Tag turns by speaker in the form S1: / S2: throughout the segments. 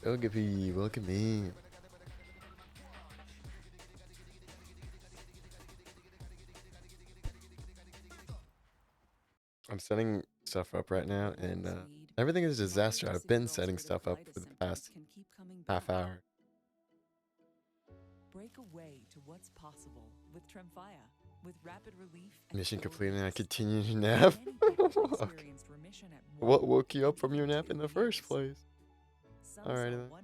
S1: Look at me, look at me. I'm setting stuff up right now, and everything is a disaster. I've been setting stuff up for the past half hour.
S2: Break away to what's possible with Tremfya. With rapid relief
S1: Mission completed, and I continue to nap. Okay. What woke you up from your nap in the first place? Alright then.
S2: 100%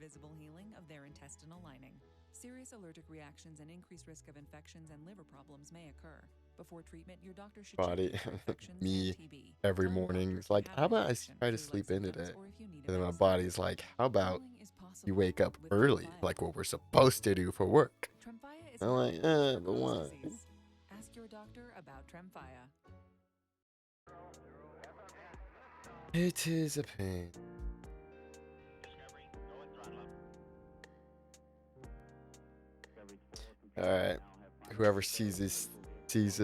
S2: visible healing of their intestinal lining. Serious allergic reactions and increased risk of infections and liver problems may occur. Before treatment, your doctor should
S1: Body,
S2: check infections
S1: me,
S2: and TB.
S1: every
S2: Tell your
S1: morning.
S2: doctor
S1: It's
S2: if you
S1: like,
S2: have
S1: how
S2: an
S1: about I
S2: infection,
S1: try to
S2: flu-like
S1: sleep in
S2: symptoms,
S1: today?
S2: or if you need a
S1: And then my
S2: vaccine.
S1: body's like, how about
S2: Healing is
S1: you
S2: possible
S1: wake up
S2: with
S1: early,
S2: Tremfya.
S1: like what we're supposed to do for work?
S2: Tremfya is
S1: I'm like,
S2: effective
S1: but
S2: for
S1: why?
S2: Crohn's disease. Ask your doctor about Tremfya.
S1: It is a pain. Alright. Whoever sees this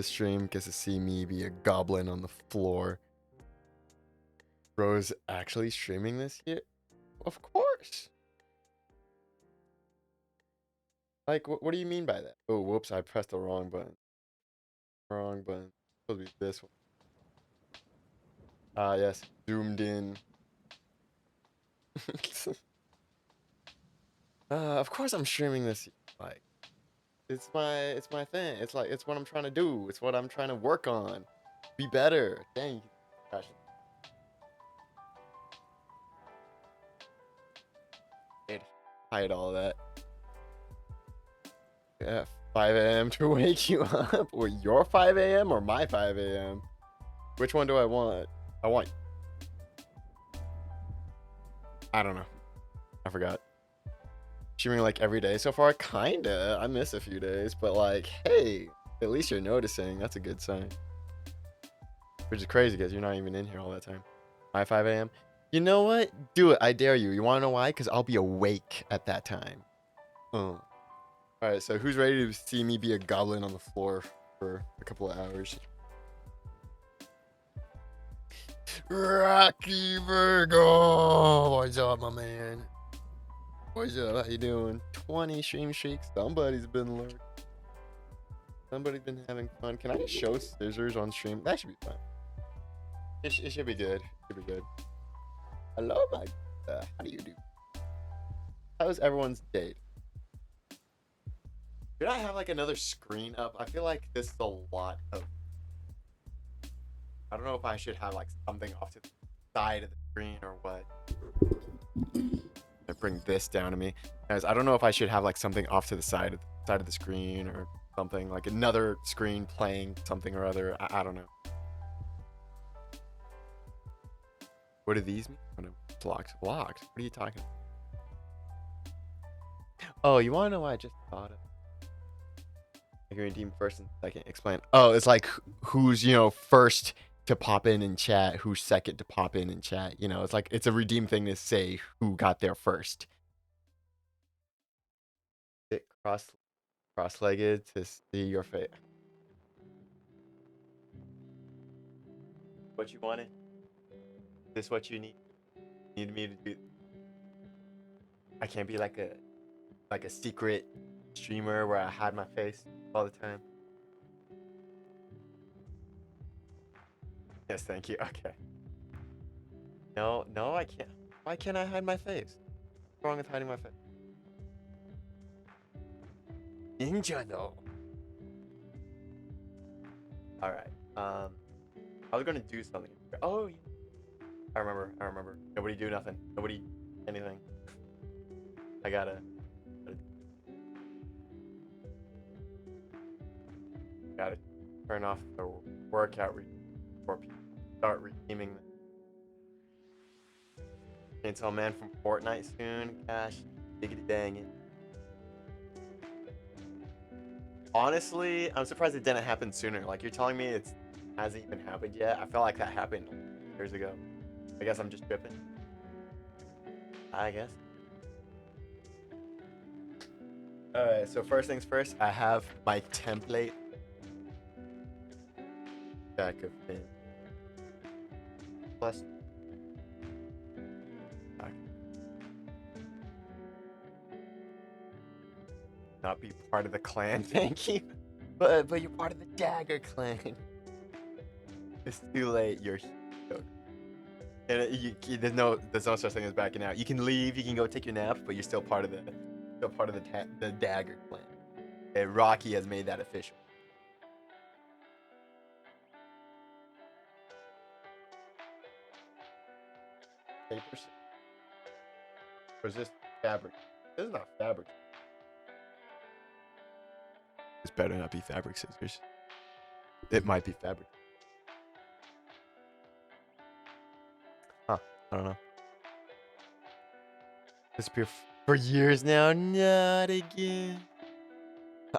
S1: stream gets to see me be a goblin on the floor. Bro's actually streaming this here? Of course. Like, what do you mean by that? Oh, whoops, I pressed the wrong button. Wrong button. Supposed to be this one. Ah, yes. Zoomed in. Of course I'm streaming this. Like, it's my thing. It's like, it's what I'm trying to do. It's what I'm trying to work on. Be better. Dang. Gosh. Hide all that. Yeah, 5 a.m. to wake you up? Or your 5 a.m. or my 5 a.m.? Which one do I want? I don't know. I forgot. Streaming like every day so far? Kinda. I miss a few days, but like, hey, at least you're noticing. That's a good sign. Which is crazy because you're not even in here all that time. My 5 a.m. You know what? Do it. I dare you. You want to know why? Because I'll be awake at that time. All right, so who's ready to see me be a goblin on the floor for a couple of hours? Rocky Virgo! What's up, my man? What's up? How you doing? 20 stream streaks. Somebody's been lurking. Somebody's been having fun. Can I show scissors on stream? That should be fun. It should be good. It should be good. Hello, my. How do you do? How's everyone's date? Should I have like another screen up? I feel like this is a lot of. I don't know if I should have like something off to the side of the screen or what. I bring this down to me, guys. I don't know if I should have like something off to the side of the screen or something, like another screen playing something or other. I don't know. What do these mean? Oh, no. Blocked. What are you talking about? Oh, you want to know why I just thought of? I can redeem first and second. Explain. Oh, it's like who's, first to pop in and chat, who's second to pop in and chat. It's like it's a redeem thing to say who got there first. Sit cross-legged to see your face. What you wanted? Is this what you need? Need me to do? I can't be like a secret streamer where I hide my face all the time. Yes, thank you. Okay. No, I can't. Why can't I hide my face? What's wrong with hiding my face? Ninja though. All right. I was gonna do something. Oh, I remember. Nobody do nothing. Nobody anything. I gotta turn off the workout before people start redeeming them. Can't tell man from Fortnite soon. Gosh, diggity dang it. Honestly, I'm surprised it didn't happen sooner. Like, you're telling me it hasn't even happened yet? I felt like that happened years ago. I guess I'm just tripping. I guess. Alright, so first things first, I have my template. Jack of pins. Plus not be part of the clan. Thank you. But you're part of the Dagger clan. It's too late. You're here. And there's no such thing as backing out. You can leave. You can go take your nap, but you're still part of the Dagger clan. And Rocky has made that official. Papers. Or is this fabric? This is not fabric. This better not be fabric scissors. It might be fabric. Huh. I don't know. Disappear for years now. Not again.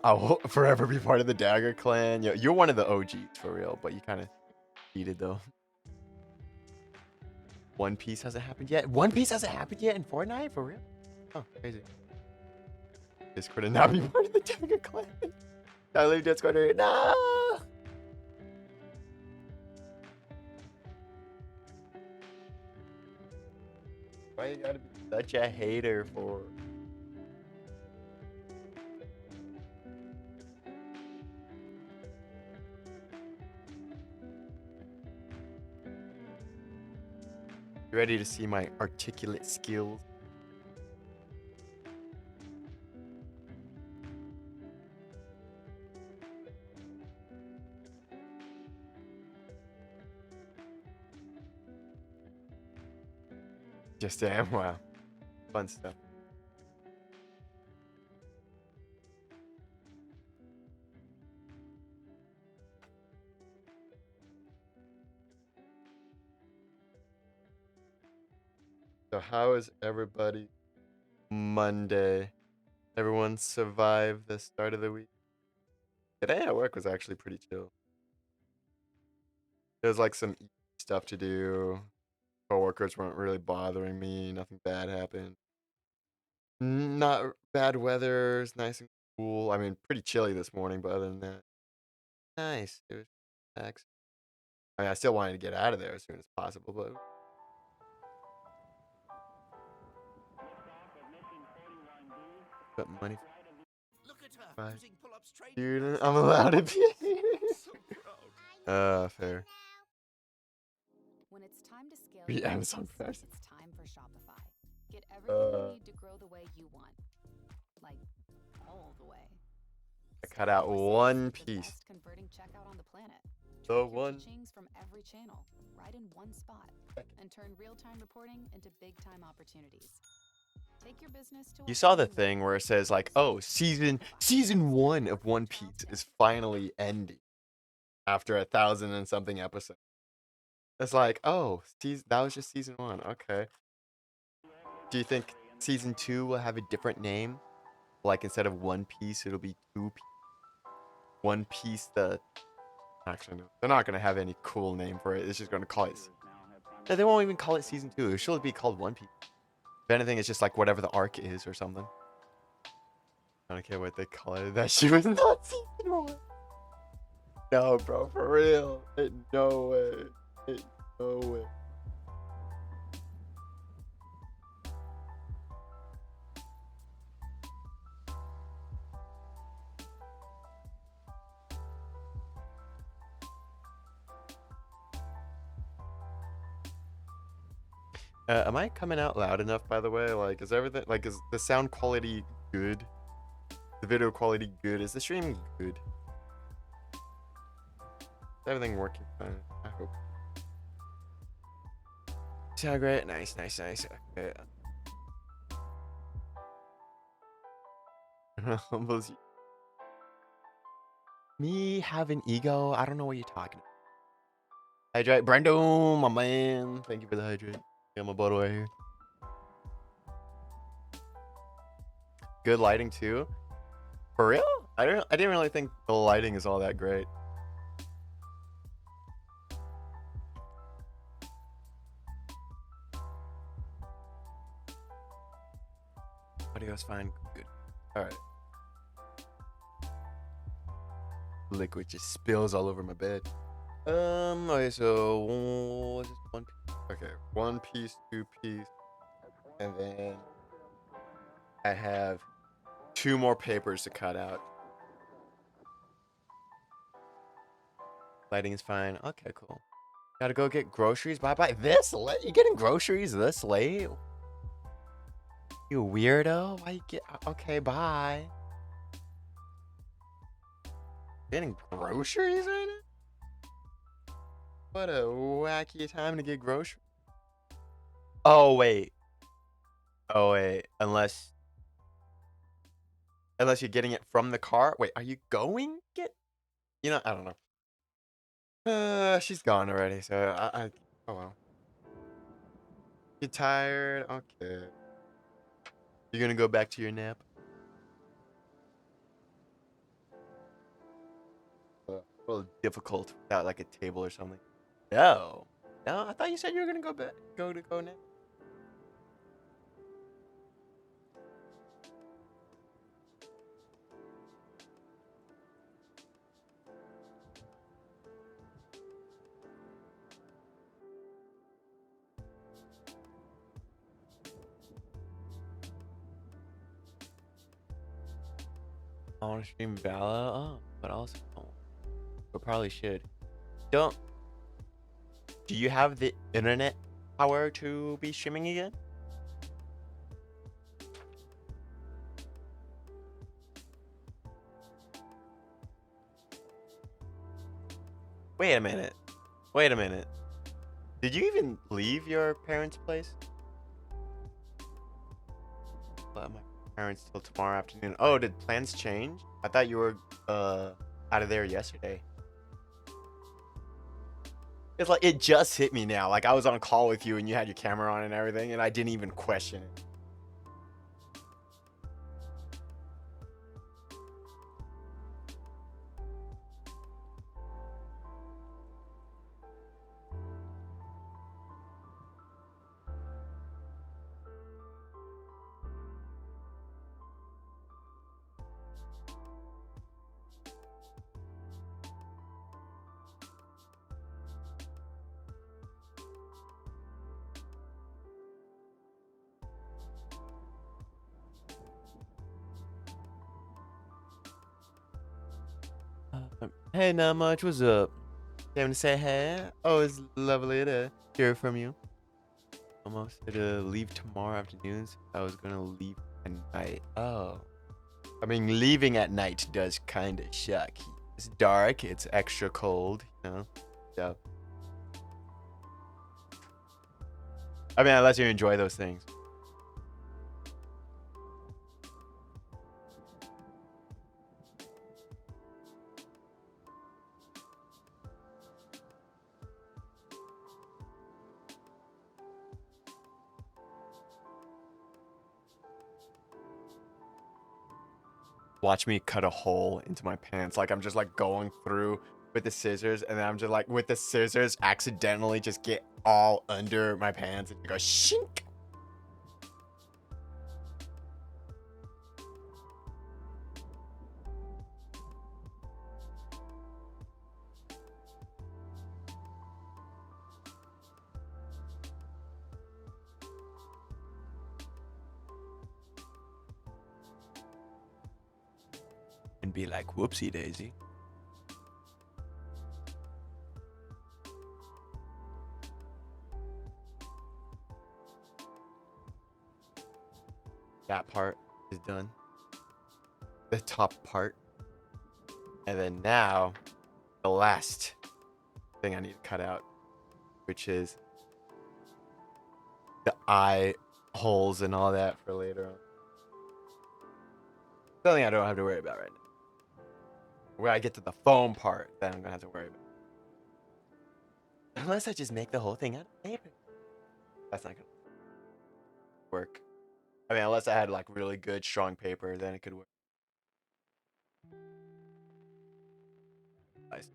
S1: I will forever be part of the Dagger clan. You're one of the OGs for real, but you kind of cheated though. One Piece hasn't happened yet. One Piece hasn't happened yet in Fortnite for real. Oh, crazy. Discord and now be part of the Dagger clan. I leave Discord right now. Why you gotta be such a hater for? You ready to see my articulate skills? Just am. Wow. Fun stuff. So how is everybody Monday? Everyone survived the start of the week? Today at work was actually pretty chill. There was like some stuff to do. Coworkers weren't really bothering me. Nothing bad happened. Not bad weather. It's nice and cool. I mean, pretty chilly this morning, but other than that, nice. It was relaxing. I mean, I still wanted to get out of there as soon as possible, but money.
S3: Look at her
S1: Bye.
S3: using pull-ups trade.
S1: Dude, I'm allowed to be. Fair.
S4: When it's time to scale
S1: Be
S4: your
S1: Amazon
S4: business,
S1: Prime.
S4: it's time for Shopify. Get everything you need to grow the way you want. Like, all the way.
S1: I cut out One
S4: The
S1: Piece.
S4: best converting checkout on the planet.
S1: The
S4: Track your
S1: one.
S4: cha-chings from every channel, right in one spot, and turn real-time reporting into big-time opportunities. Take your business to
S1: You
S4: a
S1: saw
S4: whole
S1: the
S4: new
S1: thing
S4: level.
S1: where it says like, oh, season 1 of One Piece is finally ending after 1,000 and something episodes. It's like, oh, that was just season 1. Okay. Do you think season 2 will have a different name? Like instead of One Piece, it'll be Two Piece. One Piece. Actually, no, they're not gonna have any cool name for it. It's just gonna call it. No, they won't even call it season 2. It should be called One Piece. If anything, it's just like whatever the arc is or something. I don't care what they call it. That shit was not season 1. No, bro, for real. No way. No way. Am I coming out loud enough, by the way? Like, is everything, like, is the sound quality good? The video quality good? Is the stream good? Is everything working fine? I hope. Sound great? Nice. Okay. Humbles you. Me have an ego? I don't know what you're talking about. Hydrate. Brando, my man. Thank you for the hydrate. Got my bottle right here. Good lighting too. For real? I didn't really think the lighting is all that great. Audio's fine. Good. Alright. Liquid just spills all over my bed. Okay, so what's this? One piece. Okay, 1 Piece, 2 Piece, and then I have 2 more papers to cut out. Lighting is fine. Okay, cool. Gotta go get groceries. Bye. This late? You getting groceries this late? You weirdo. Why you get? Okay, bye. Getting groceries right now? What a wacky time to get groceries. Oh wait. Unless you're getting it from the car. Wait, are you going get? I don't know. She's gone already. So oh well. You tired? Okay. You're gonna go back to your nap. A little difficult without like a table or something. No. I thought you said you were gonna go back. Go nap. I want to stream Vala. Oh, but also, but probably should. Do you have the internet power to be streaming again? Wait a minute. Did you even leave your parents' place? My parents till tomorrow afternoon. Oh, did plans change? I thought you were out of there yesterday. It's like it just hit me now. Like I was on a call with you and you had your camera on and everything, and I didn't even question it. Hey, not much. What's up? Came to say hey. Oh, it's lovely to hear from you. Almost to leave tomorrow afternoon. So I was gonna leave at night. Oh, I mean, leaving at night does kind of suck. It's dark. It's extra cold. So. I mean, unless you enjoy those things. Watch me cut a hole into my pants. Like I'm just like going through with the scissors, and then I'm just like with the scissors accidentally just get all under my pants and it goes shink. And be like, whoopsie daisy. That part is done. The top part. And then now, the last thing I need to cut out, which is the eye holes and all that for later on. Something I don't have to worry about right now. Where I get to the foam part, then I'm gonna have to worry about. Unless I just make the whole thing out of paper. That's not gonna work. I mean, unless I had like really good, strong paper, then it could work. Nice.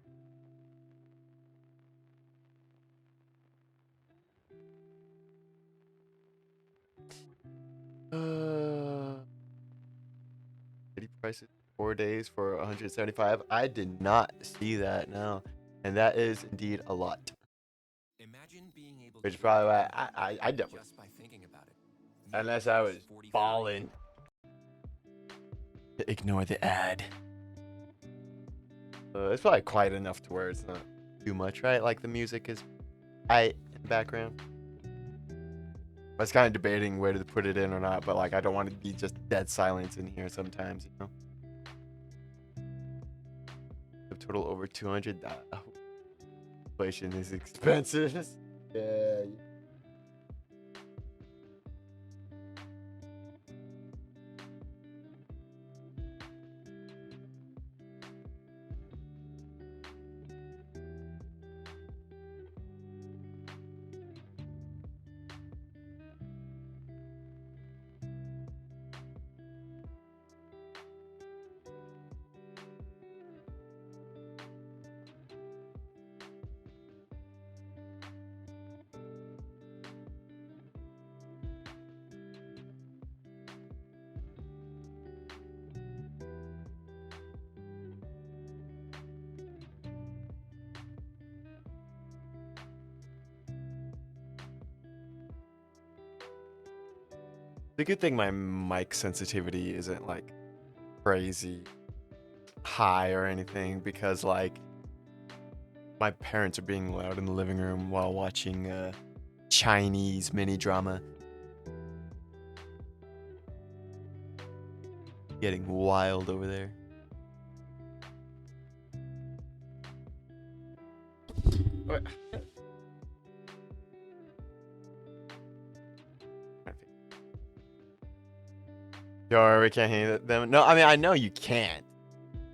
S1: City prices 4 days for 175. I did not see that. No, and that is indeed a lot.
S3: Imagine being able
S1: Which is
S3: to
S1: probably why
S3: get
S1: I definitely,
S3: just by thinking about it.
S1: unless I was balling. Ignore the ad. It's probably quiet enough to where it's not too much, right? Like the music is in the background. I was kind of debating where to put it in or not, but like I don't want to be just dead silence in here sometimes, you know. The total over 200. Inflation is expensive. Yeah. The good thing my mic sensitivity isn't like crazy high or anything because like my parents are being loud in the living room while watching Chinese mini drama. Getting wild over there. What? Sure, we can't hear them. No, I mean, I know you can't.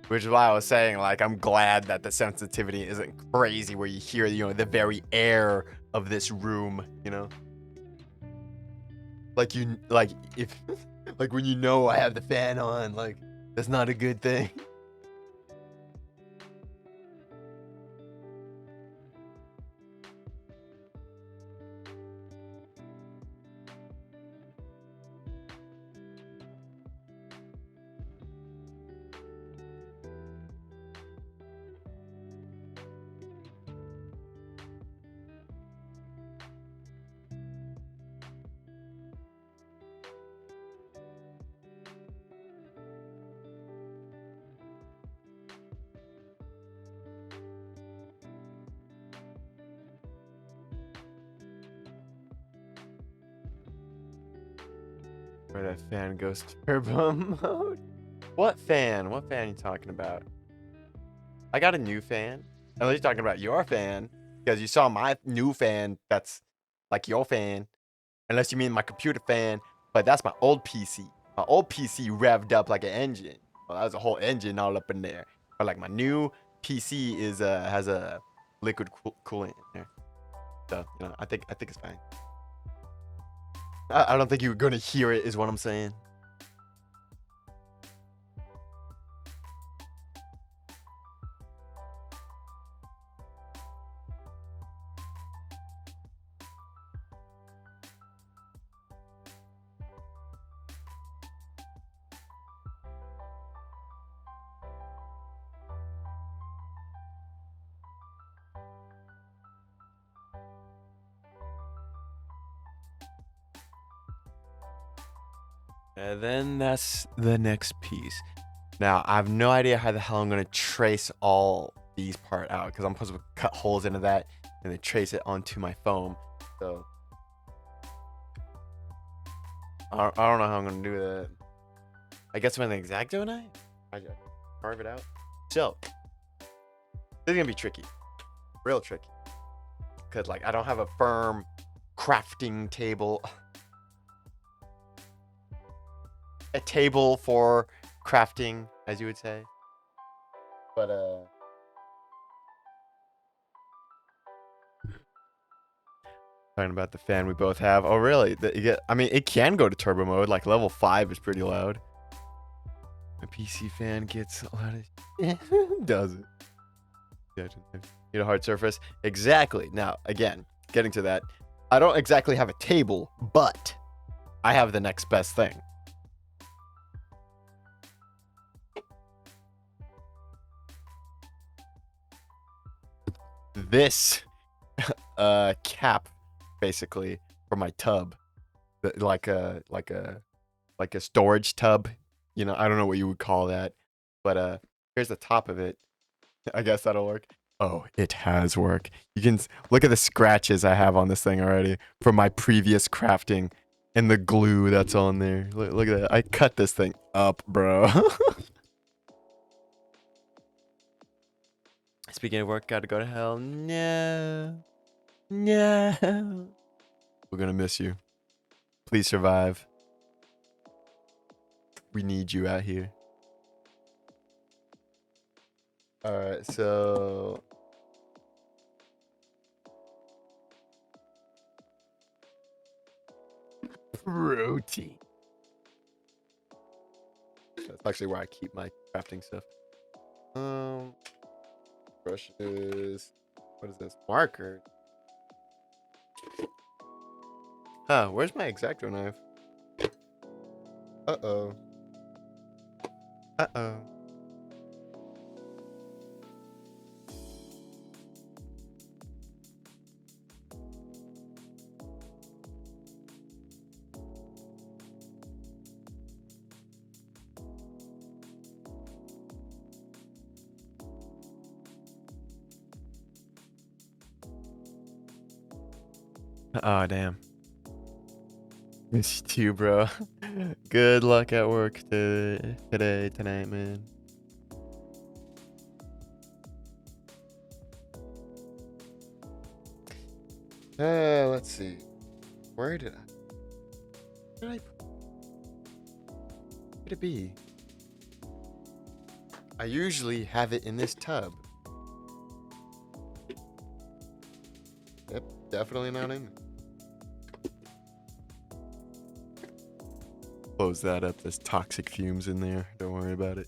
S1: Which is why I was saying, like, I'm glad that the sensitivity isn't crazy where you hear, you know, the very air of this room, you know? Like, if, like, when you know I have the fan on, like, that's not a good thing. Where that fan goes turbo mode. What fan? What fan are you talking about? I got a new fan. Unless you're talking about your fan, because you saw my new fan that's like your fan. Unless you mean my computer fan, but that's my old PC. My old PC revved up like an engine. Well, that was a whole engine all up in there. But like my new PC is has a liquid coolant in there. So you know, I think it's fine. I don't think you're gonna hear it, is what I'm saying. And then that's the next piece. Now, I have no idea how the hell I'm going to trace all these part out because I'm supposed to cut holes into that and then trace it onto my foam. So, I don't know how I'm going to do that. I guess with an X-Acto knife? I just carve it out. So, this is going to be tricky. Real tricky. Because, like, I don't have a firm crafting table. A table for crafting, as you would say. But talking about the fan we both have. Oh really? I mean, it can go to turbo mode. Like level 5 is pretty loud. My PC fan gets a lot of does it. Need a hard surface. Exactly. Now, again, getting to that, I don't exactly have a table, but I have the next best thing. This cap basically for my tub, like a storage tub, You know, I don't know what you would call that, but here's the top of it. I guess that'll work. Oh, it has work. You can look at the scratches I have on this thing already from my previous crafting and the glue that's on there. Look at that. I cut this thing up, bro. Speaking of work, gotta go to hell. No. No. We're gonna miss you. Please survive. We need you out here. Alright, so protein. That's actually where I keep my crafting stuff. Brushes. What is this? Marker. Huh, where's my X-Acto knife? Uh-oh. Uh-oh. Oh, damn. Miss you too, bro. Good luck at work tonight, man. Let's see. Where did I put it be? I usually have it in this tub. Yep, definitely not in. Close that up. There's toxic fumes in there. Don't worry about it.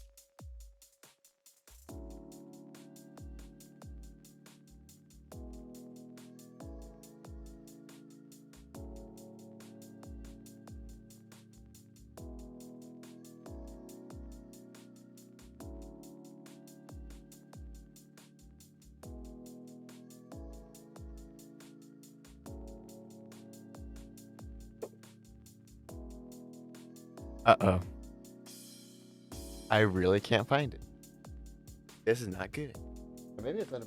S1: Uh-oh. I really can't find it. This is not good. Or maybe it's not.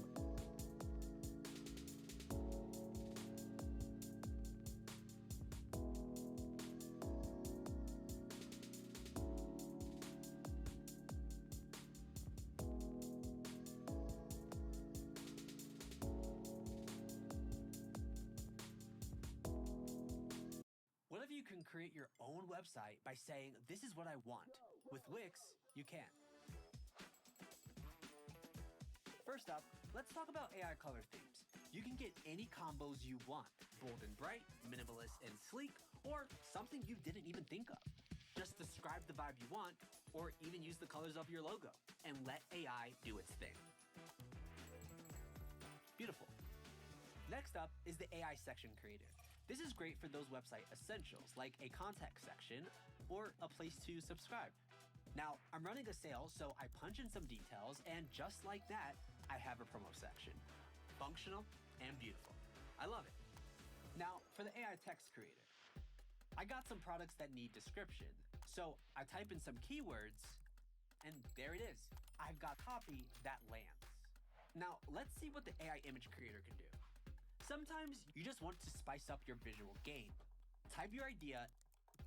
S5: What if you can create your own website by saying, this is what I want? With Wix, you can. First up, let's talk about AI color themes. You can get any combos you want, bold and bright, minimalist and sleek, or something you didn't even think of. Just describe the vibe you want, or even use the colors of your logo, and let AI do its thing. Beautiful. Next up is the AI section creator. This is great for those website essentials like a contact section or a place to subscribe. Now, I'm running a sale, so I punch in some details, and just like that, I have a promo section. Functional and beautiful. I love it. Now, for the AI text creator. I got some products that need description, so I type in some keywords, and there it is. I've got copy that lands. Now, let's see what the AI image creator can do. Sometimes you just want to spice up your visual game. Type your idea,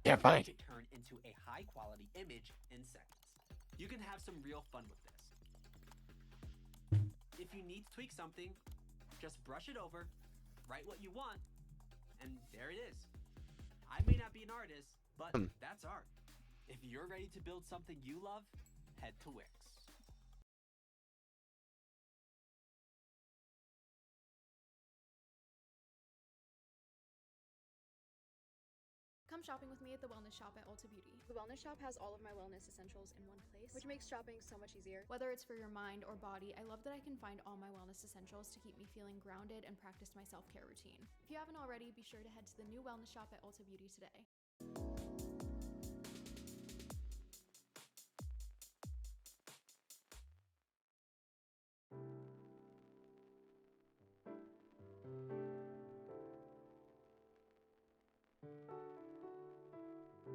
S1: Can't find it.
S5: turn into a high-quality image in seconds. You can have some real fun with this. If you need to tweak something, just brush it over, write what you want, and there it is. I may not be an artist, but that's art. If you're ready to build something you love, head to Wix.
S6: Come shopping with me at the Wellness Shop at Ulta Beauty. The Wellness Shop has all of my wellness essentials in one place, which makes shopping so much easier. Whether it's for your mind or body, I love that I can find all my wellness essentials to keep me feeling grounded and practice my self-care routine. If you haven't already, be sure to head to the new Wellness Shop at Ulta Beauty today.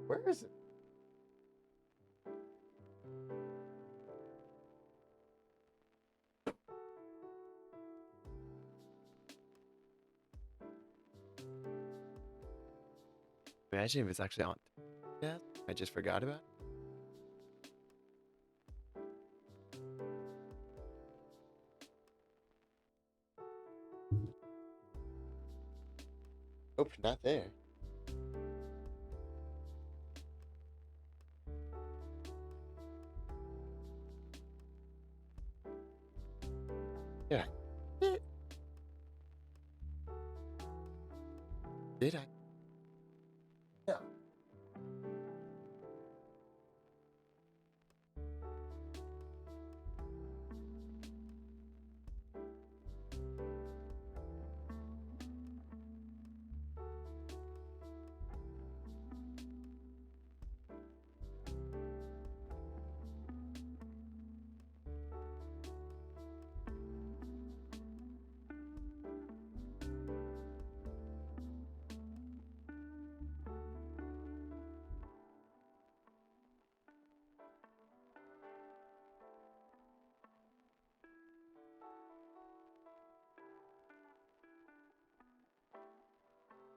S1: Where is it? Imagine if it's actually on. Yeah, I just forgot about it. Oh, not there. Yeah. Did I? Yeah.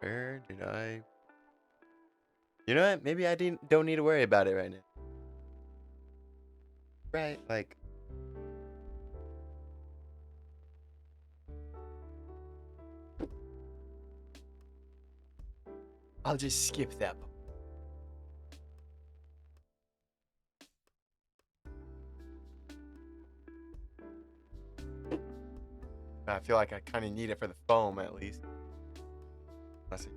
S1: Where did I? You know what? Maybe I don't need to worry about it right now. Right? Like. I'll just skip that. I feel like I kind of need it for the foam at least. Let's see.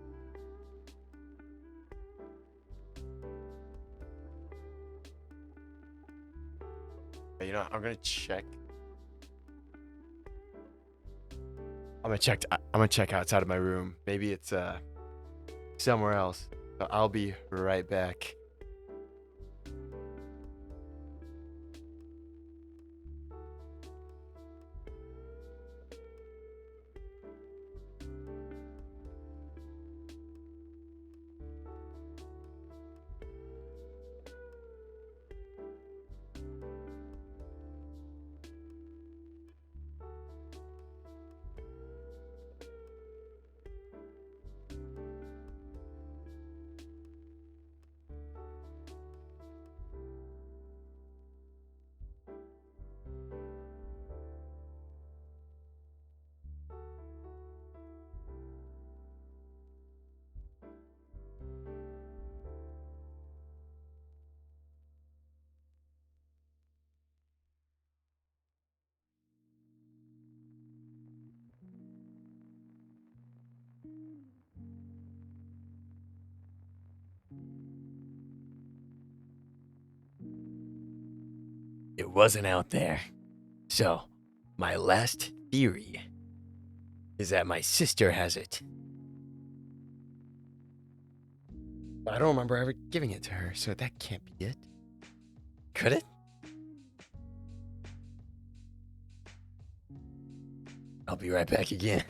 S1: But you know, I'm gonna check. I'm gonna check outside of my room. Maybe it's somewhere else. So I'll be right back. It wasn't out there. So, my last theory is that my sister has it. But I don't remember ever giving it to her, so that can't be it. Could it? I'll be right back again.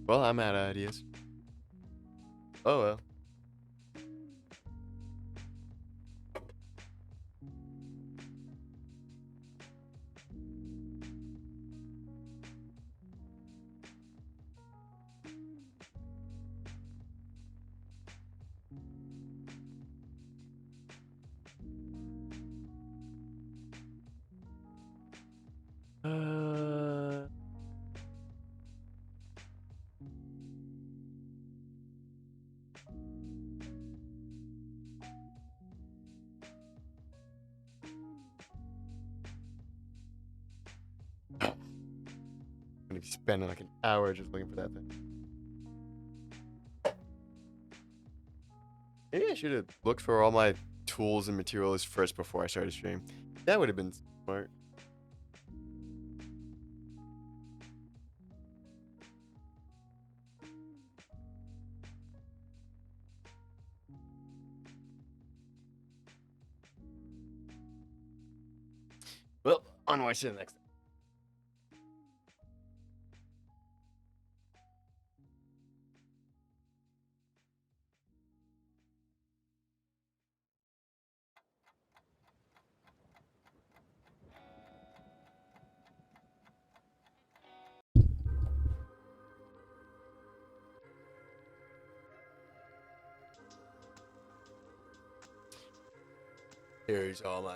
S1: Well, I'm out of ideas. Oh well. be spending like an hour just looking for that thing. Maybe I should have looked for all my tools and materials first before I started stream. That would have been smart. Well, on to the next. Here's all my.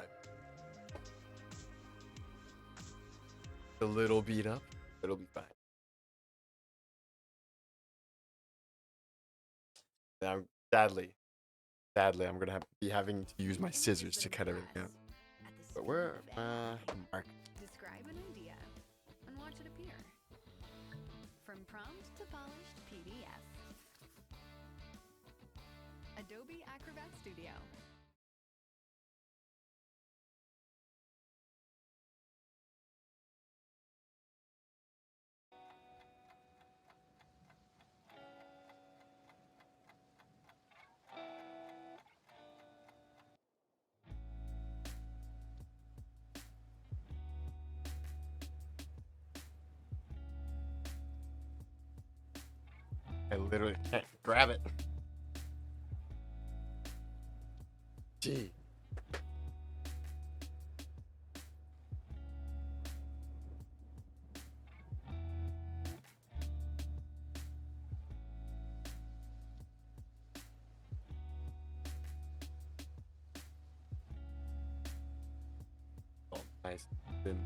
S1: A little beat up, but it'll be fine. Now, sadly, I'm gonna be having to use my scissors to cut everything out. But where Mark?
S4: Describe an idea and watch it appear. From prompt to polished PDF. Adobe Acrobat Studio.
S1: I literally can't grab it. Gee. Oh, nice. Then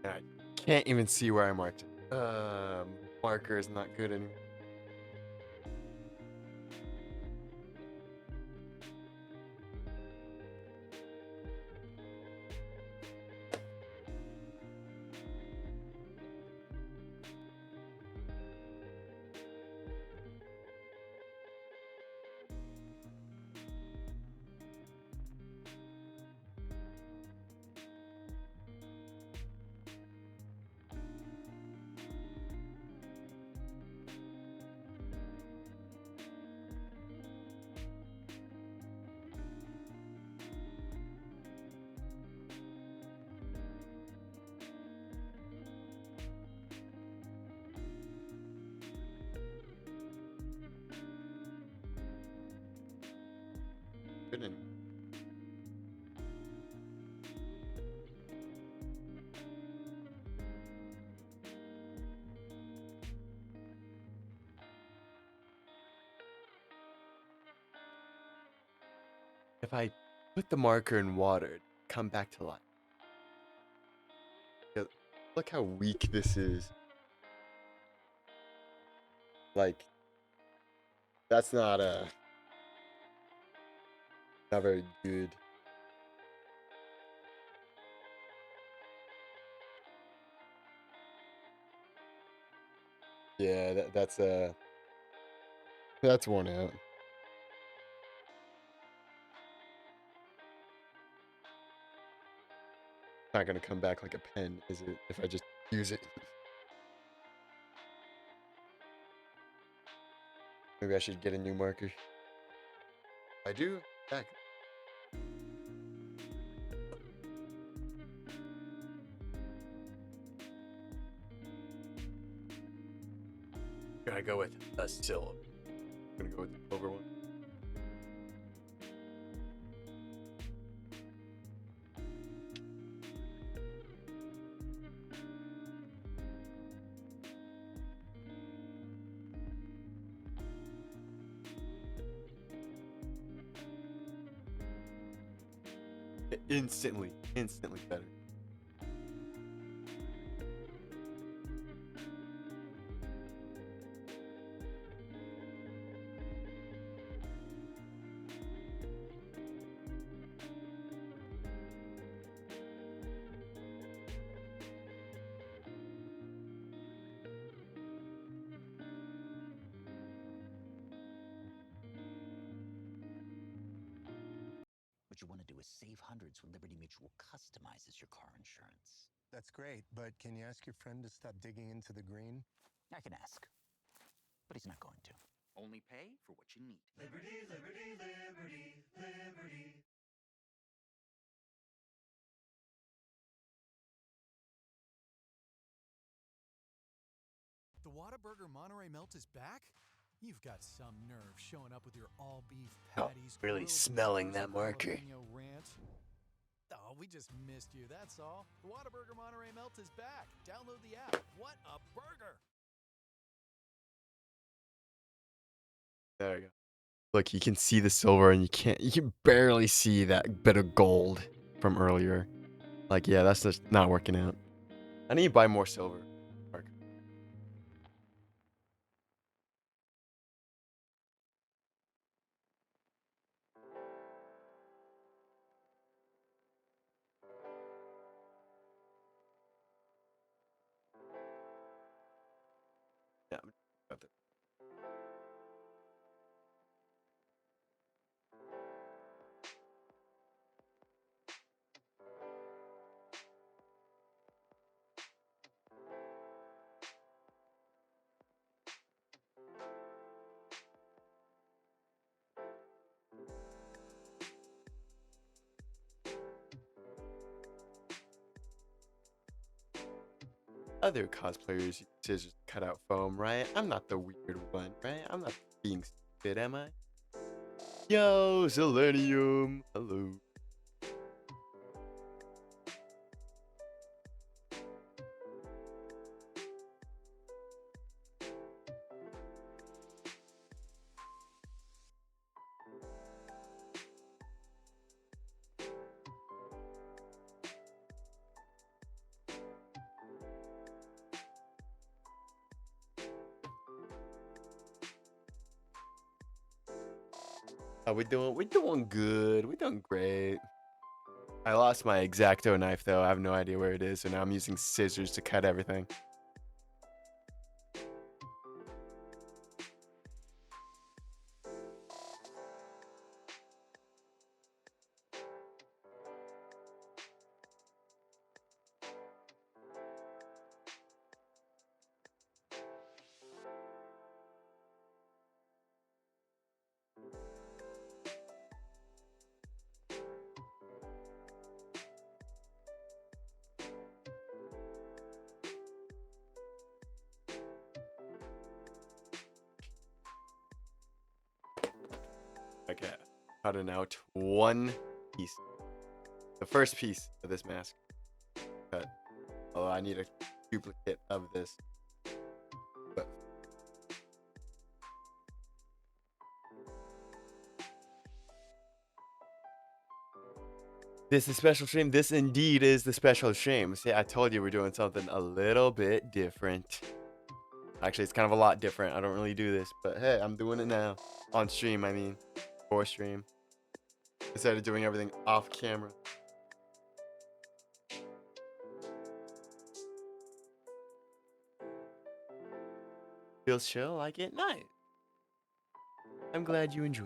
S1: I can't even see where I marked it. Marker is not good anymore. if I put the marker in water, come back to life. Yeah, look how weak this is. Like, that's not not very good. Yeah, that's worn out. Not gonna come back like a pen, is it? If I just use it. Maybe I should get a new marker. I do. Back. Gotta go with a silver. I'm gonna go with the silver one. Instantly better.
S7: What you want to do is save hundreds when Liberty Mutual customizes your car insurance.
S8: That's great, but can you ask your friend to stop digging into the green?
S7: I can ask, but he's not going to. Only pay for what you need.
S9: Liberty, liberty, liberty, liberty.
S10: The Whataburger Monterey Melt is back? You've got some nerve showing up with your all-beef patties.
S1: Really
S10: grilled
S1: smelling
S10: peppers,
S1: that marker.
S10: jalapeno ranch. Oh, we just missed you, that's all. The Whataburger Monterey Melt is back. Download the app. What a burger!
S1: There you go. Look, you can see the silver and you can barely see that bit of gold from earlier. Like, yeah, that's just not working out. I need to buy more silver. Mark. Yeah, got that. Other cosplayers use scissors to cut out foam, right? I'm not the weird one, right? I'm not being stupid, am I? Yo, Selenium. Hello. How we doing? We're doing good. We're doing great. I lost my X-Acto knife though. I have no idea where it is, so now I'm using scissors to cut everything. Okay, cutting out one piece. The first piece of this mask. Cut. Oh, I need a duplicate of this. But This is special stream. This indeed is the special stream. See, I told you we're doing something a little bit different. Actually, it's kind of a lot different. I don't really do this, but hey, I'm doing it now. On stream, I mean. For stream. Instead of doing everything off camera. Feels chill, like it? Nice. I'm glad you enjoy.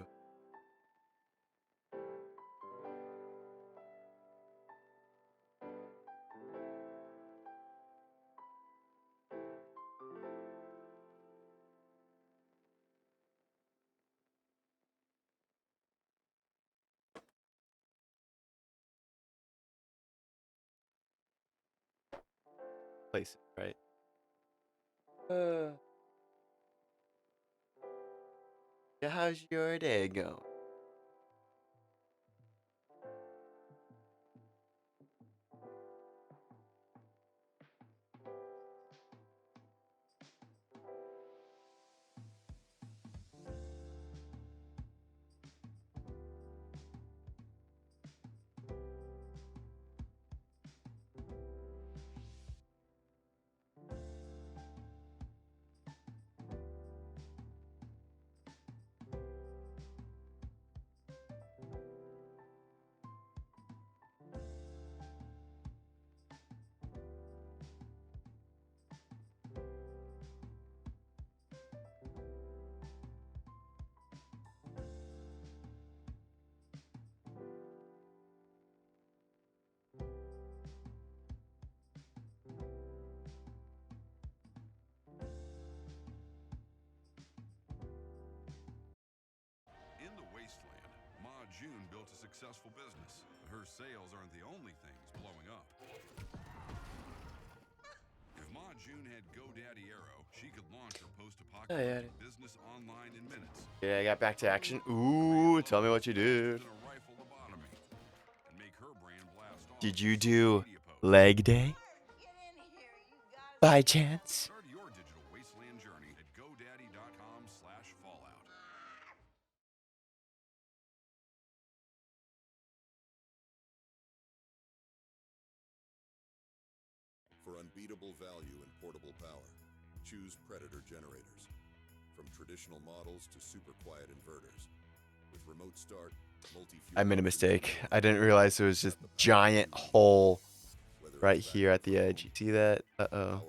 S1: Place it, right? Yeah, how's your day going?
S11: In the wasteland, Ma June built a successful business, but her sales aren't the only things blowing up. If Ma June had GoDaddy Arrow, she could launch her post-apocalyptic business online in minutes.
S1: Yeah, I got back to action. Ooh, tell me what you did. Did you do leg day? By chance?
S11: Start your digital wasteland journey at godaddy.com/fallout.
S12: For unbeatable value and portable power, choose Predator generators. From traditional models to super quiet inverters. With remote start, multi-fuel.
S1: I made a mistake. I didn't realize there was this giant hole right here at the edge. You see that? Uh-oh.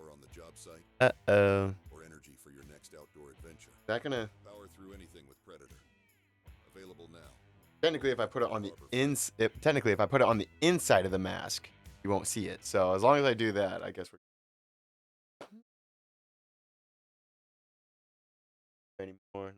S1: Uh-oh.
S12: Or energy for your next outdoor adventure.
S1: Is that gonna
S12: power through anything with Predator. Available now.
S1: Technically, if I put it on the if I put it on the inside of the mask, you won't see it. So as long as I do that, I guess we're anymore.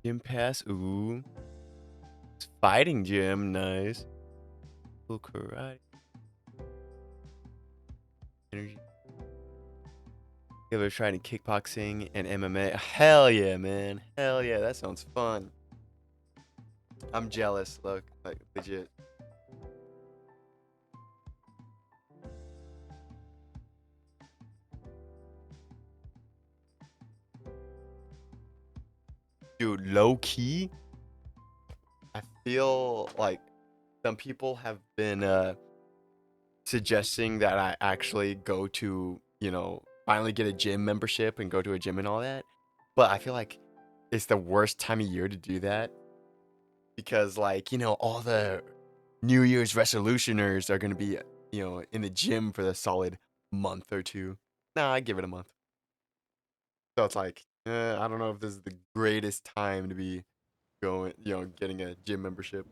S1: Gym pass. Ooh. Fighting gym. Nice. Cool karate. Energy. You ever tried kickboxing and MMA? Hell yeah, man. Hell yeah. That sounds fun. I'm jealous. Look, like legit. Dude, low key, I feel like some people have been suggesting that I actually go to, finally get a gym membership and go to a gym and all that. But I feel like it's the worst time of year to do that because, like, all the New Year's resolutioners are going to be, in the gym for the solid month or two. Nah, I give it a month. So it's like, I don't know if this is the greatest time to be going, getting a gym membership.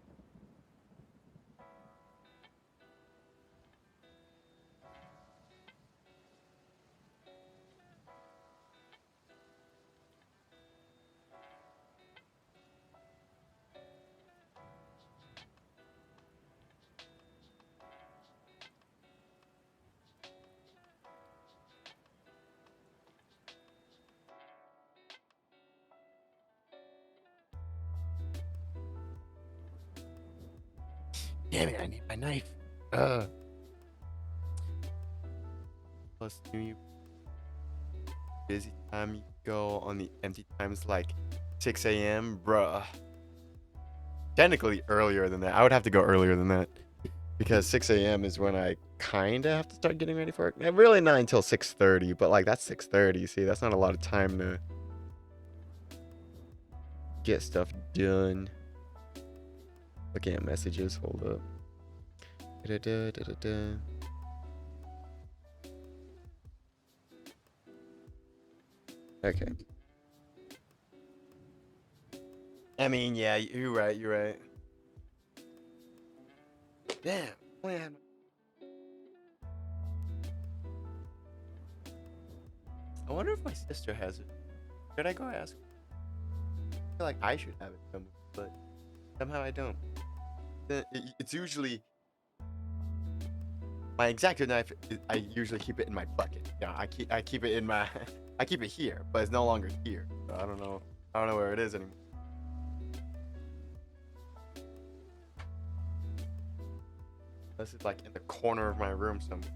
S1: Damn it, I need my knife. Plus, you busy time, you go on the empty times like 6 a.m. Bruh. Technically earlier than that. I would have to go earlier than that. Because 6 a.m. is when I kind of have to start getting ready for it. Really not until 6:30, but like that's 6:30. See, that's not a lot of time to get stuff done. Looking at messages. Hold up. Da-da-da, da-da-da. Okay. I mean, yeah, you're right. You're right. Damn. Man. I wonder if my sister has it. Should I go ask? I feel like I should have it somewhere, but somehow I don't. It's usually my X-Acto knife. I usually keep it in my bucket. Yeah, I keep it in my I keep it here, but it's no longer here. So I don't know. I don't know where it is anymore. This is like in the corner of my room somewhere.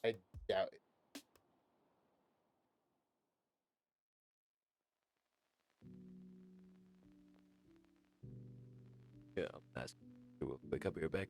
S1: I doubt it. Yeah, that's we'll wake up here back.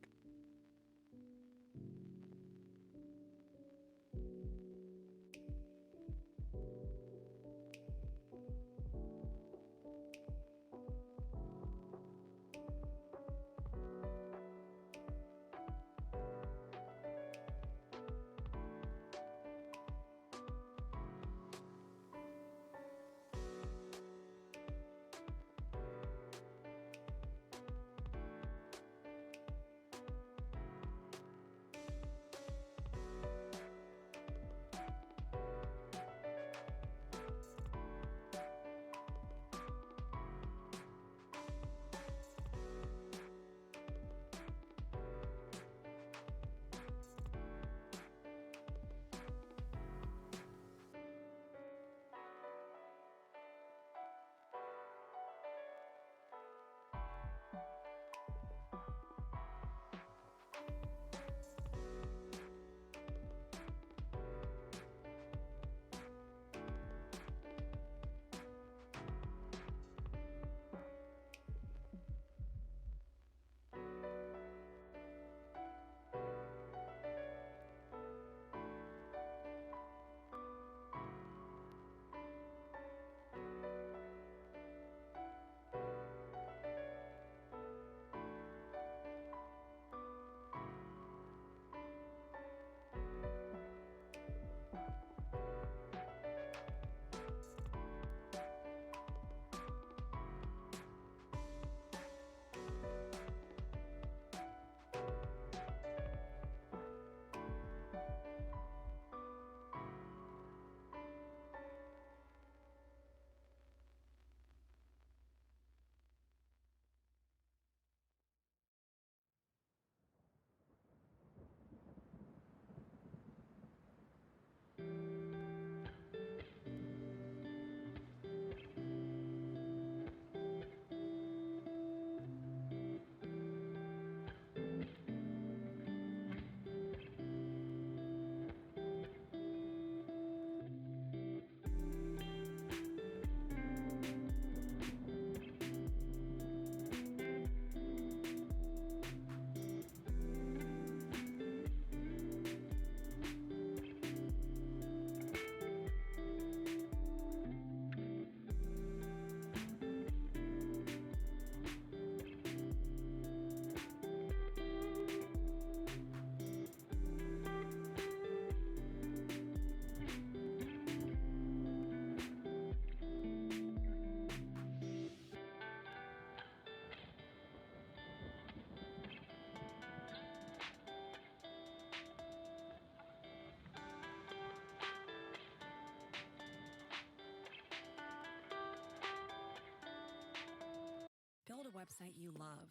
S2: website you love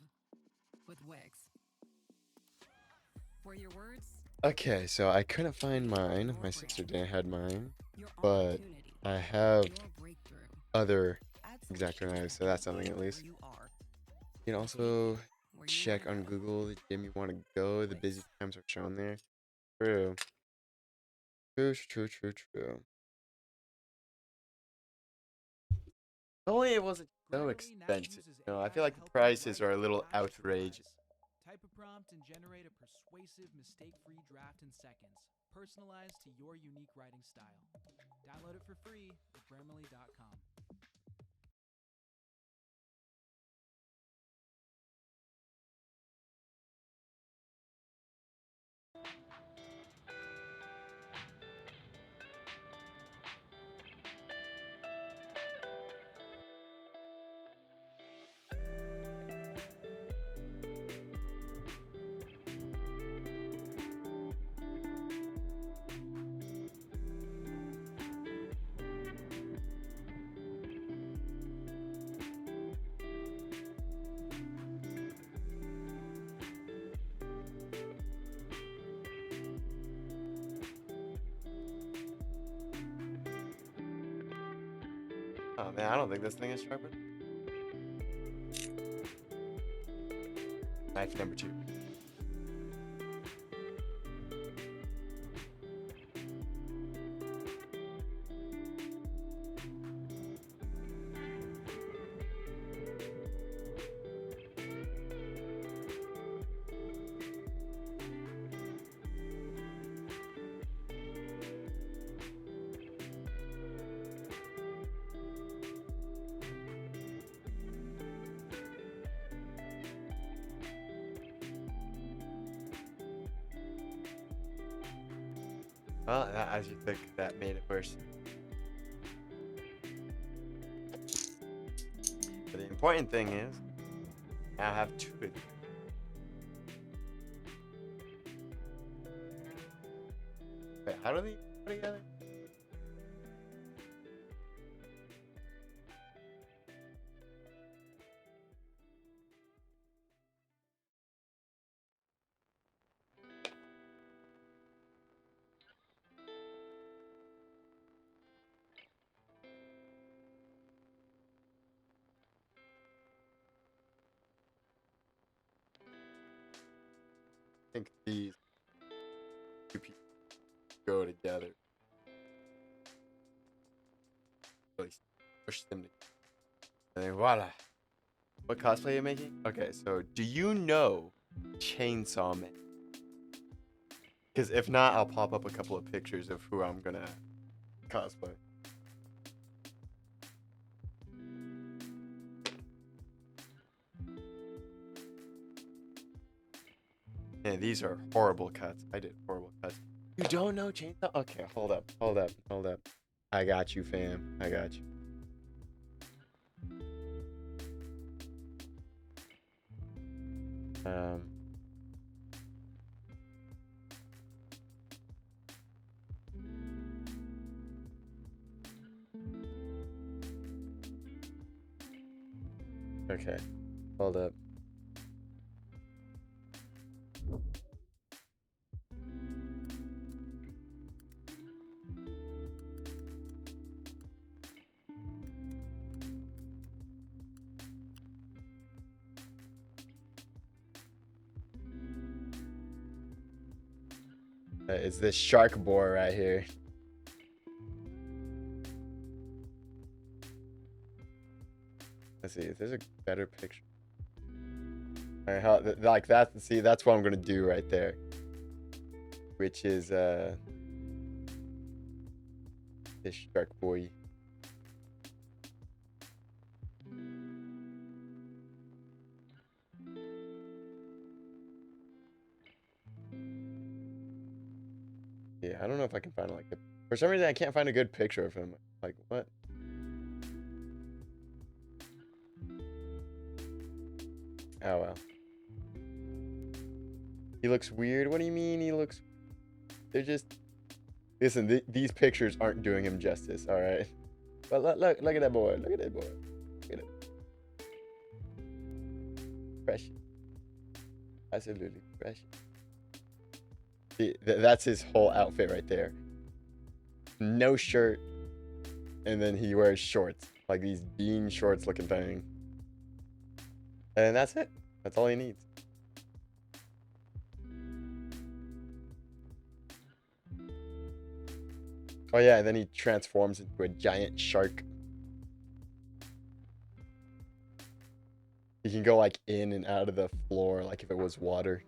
S2: with Wix. For your words,
S1: Okay, so I couldn't find mine.
S2: your
S1: My sister
S2: brand,
S1: didn't had mine,
S2: your
S1: but
S2: opportunity,
S1: I have
S2: your breakthrough.
S1: other
S2: Add
S1: exactor
S2: solutions
S1: knives,
S2: that
S1: so that's
S2: meet
S1: something
S2: you
S1: at
S2: where
S1: least.
S2: you are.
S1: You can
S2: Take
S1: also
S2: you where you
S1: check
S2: wanna
S1: on
S2: go.
S1: Google the gym you want to go. The busy
S2: Wix.
S1: times are shown there. True. True, true, true, true. Only it wasn't so
S10: Grammarly now
S1: expensive.
S10: uses
S1: You know, I
S10: AI
S1: feel
S10: to
S1: like the
S10: help you
S1: prices
S10: write
S1: are a
S10: and
S1: little
S10: package
S1: outrageous.
S10: replies. Type a prompt and generate a persuasive, mistake-free draft in seconds, personalized to your unique writing style. Download it for free at Grammarly.com.
S1: Oh man, I don't think this thing is sharpened. Knife number 2. Well, as you think, that made it worse. But the important thing is, now I have 2 of these. Wait, how do these go together? I think these 2 pieces go together. Really push them together. And then voila. What cosplay are you making? Okay, so do you know Chainsaw Man? Because if not, I'll pop up a couple of pictures of who I'm gonna cosplay. Yeah, these are horrible cuts. I did horrible cuts. You don't know Chainsaw? Okay, hold up, hold up, hold up. I got you, fam. I got you. Um. Okay, hold up. It's this shark boar right here. Let's see if there's a better picture. All right, how, like that. See, that's what I'm gonna do right there. Which is this shark boy. Yeah, I don't know if I can find like for some reason I can't find a good picture of him. Like what? Oh well. He looks weird. What do you mean he looks? They're just. Listen, these pictures aren't doing him justice. All right. But look at that boy. Look at that boy. Look at it. Precious. Absolutely precious. See, that's his whole outfit right there. No shirt, and then he wears shorts, like these bean shorts looking thing. And that's it. That's all he needs. Oh yeah, and then he transforms into a giant shark. He can go like in and out of the floor like if it was water.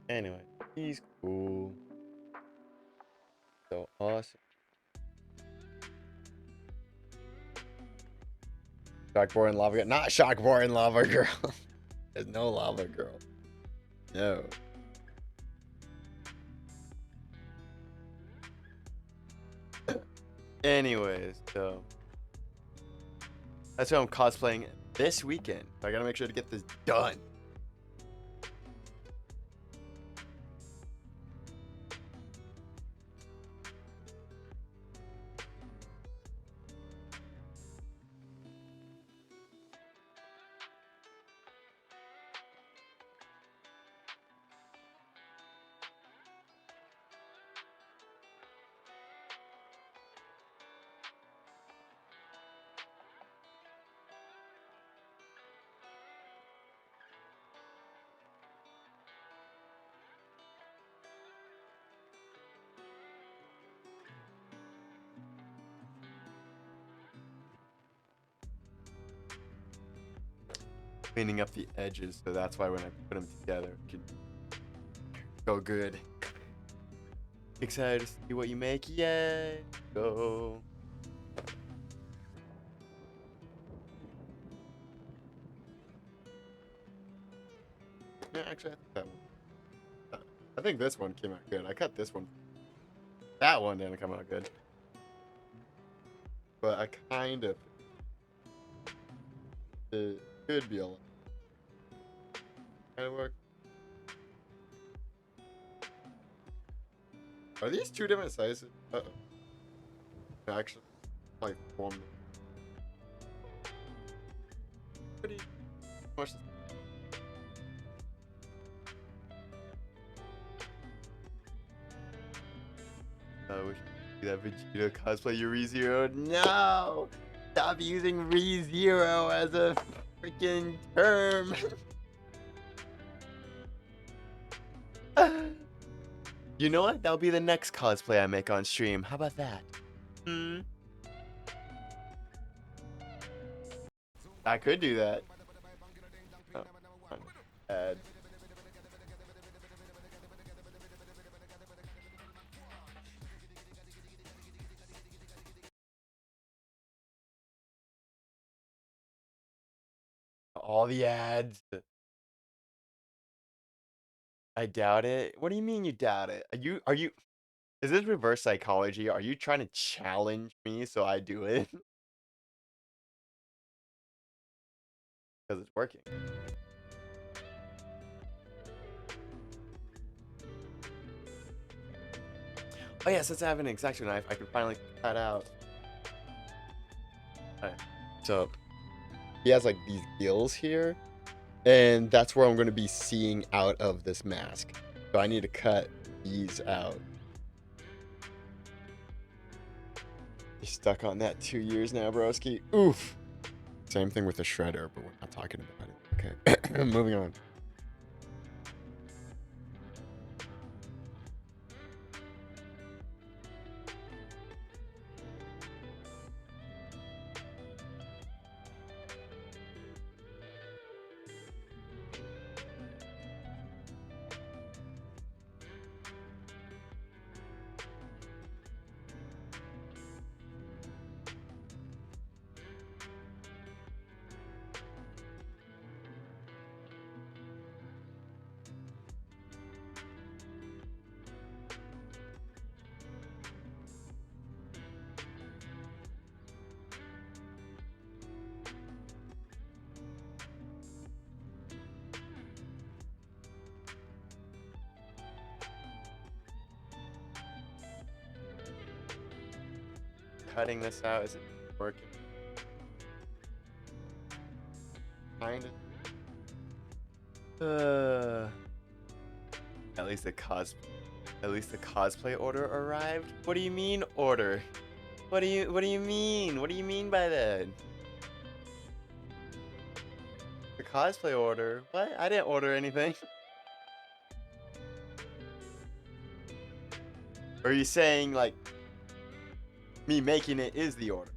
S1: Anyway, he's cool. So awesome. Shark boy and lava girl. Not shark boy and lava girl. There's no lava girl. No. Anyways, so that's why I'm cosplaying this weekend. I gotta make sure to get this done. Cleaning up the edges, so that's why when I put them together, it can go good. Excited to see what you make. Yay! Go. Yeah, actually, I think that one. I think this one came out good. I cut this one. That one didn't come out good. But I kind of. It could be a lot. Kind of work. Are these two different sizes? Uh-oh. Actually, like one. Pretty much. I wish that Vegeta cosplay your ReZero. No! Stop using ReZero as a freaking term. You know what? That'll be the next cosplay I make on stream. How about that? I could do that. Oh, add. All the ads. I doubt it. What do you mean you doubt it? Are you is this reverse psychology? Are you trying to challenge me so I do it? Because it's working. Oh yeah, since I have an X-Acto knife, I can finally cut out. Alright, so he has like these gills here, and that's where I'm going to be seeing out of this mask. So I need to cut these out. You're stuck on that 2 years now, broski. Oof. Same thing with the shredder, but we're not talking about it. Okay, moving on. cutting this out? Is it working? Kinda. At least the cosplay order arrived. What do you mean order? What do you mean? What do you mean by that? The cosplay order? What? I didn't order anything. Or are you saying like me making it is the order?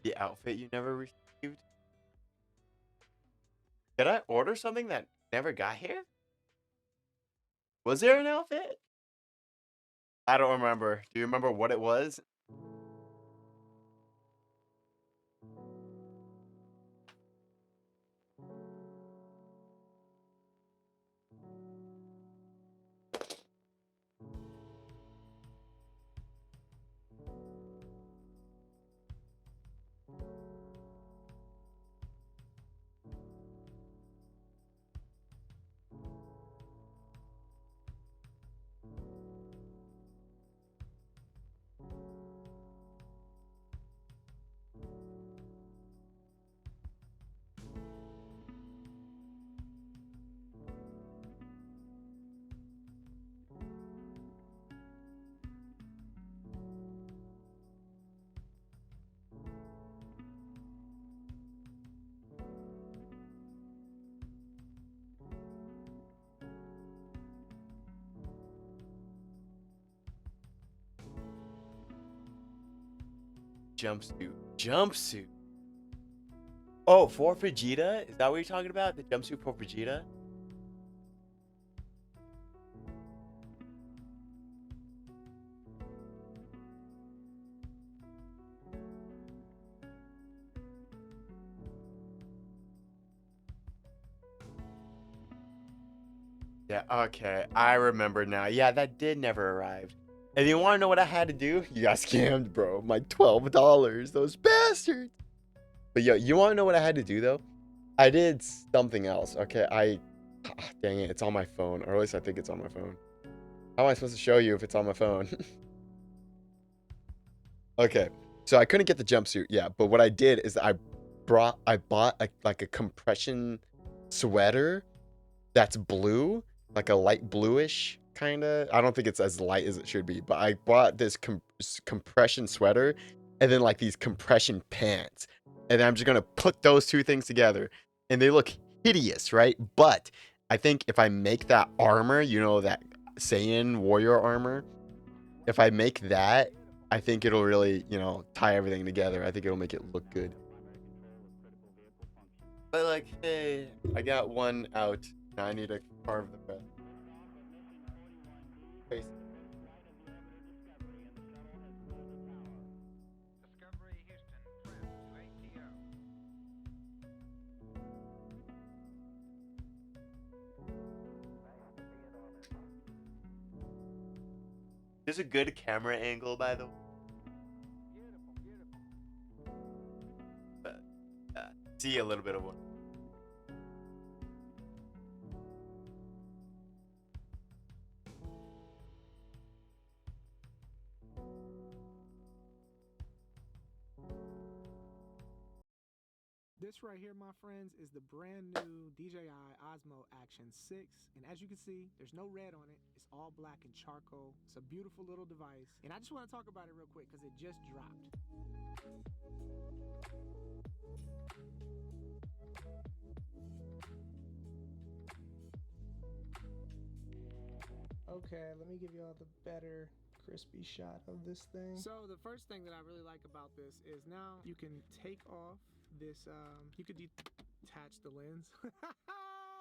S1: The outfit you never received? Did I order something that never got here? Was there an outfit? I don't remember. Do you remember what it was? Jumpsuit. Oh, for Vegeta? Is that what you're talking about? The jumpsuit for Vegeta? Yeah, okay. I remember now. Yeah, that did never arrive. And you want to know what I had to do? You got scammed, bro. My $12. Those bastards. But yo, you want to know what I had to do, though? I did something else. Okay, dang it. It's on my phone. Or at least I think it's on my phone. How am I supposed to show you if it's on my phone? Okay, so I couldn't get the jumpsuit. Yeah, but what I did is I bought like a compression sweater that's blue, like a light bluish kind of. I don't think it's as light as it should be, but I bought this compression sweater and then like these compression pants. And I'm just going to put those two things together and they look hideous, right? But I think if I make that armor, you know, that Saiyan warrior armor, if I make that, I think it'll really, you know, tie everything together. I think it'll make it look good. But like, hey, I got one out. Now I need to carve the rest. Face. There's a good camera angle, by the way. But, see a little bit of one.
S10: This right here, my friends, is the brand new DJI Osmo Action 6. And as you can see, there's no red on it. It's all black and charcoal. It's a beautiful little device. And I just want to talk about it real quick because it just dropped. Okay, let me give you all the better crispy shot of this thing. So the first thing that I really like about this is now you can take off this, you could detach the lens.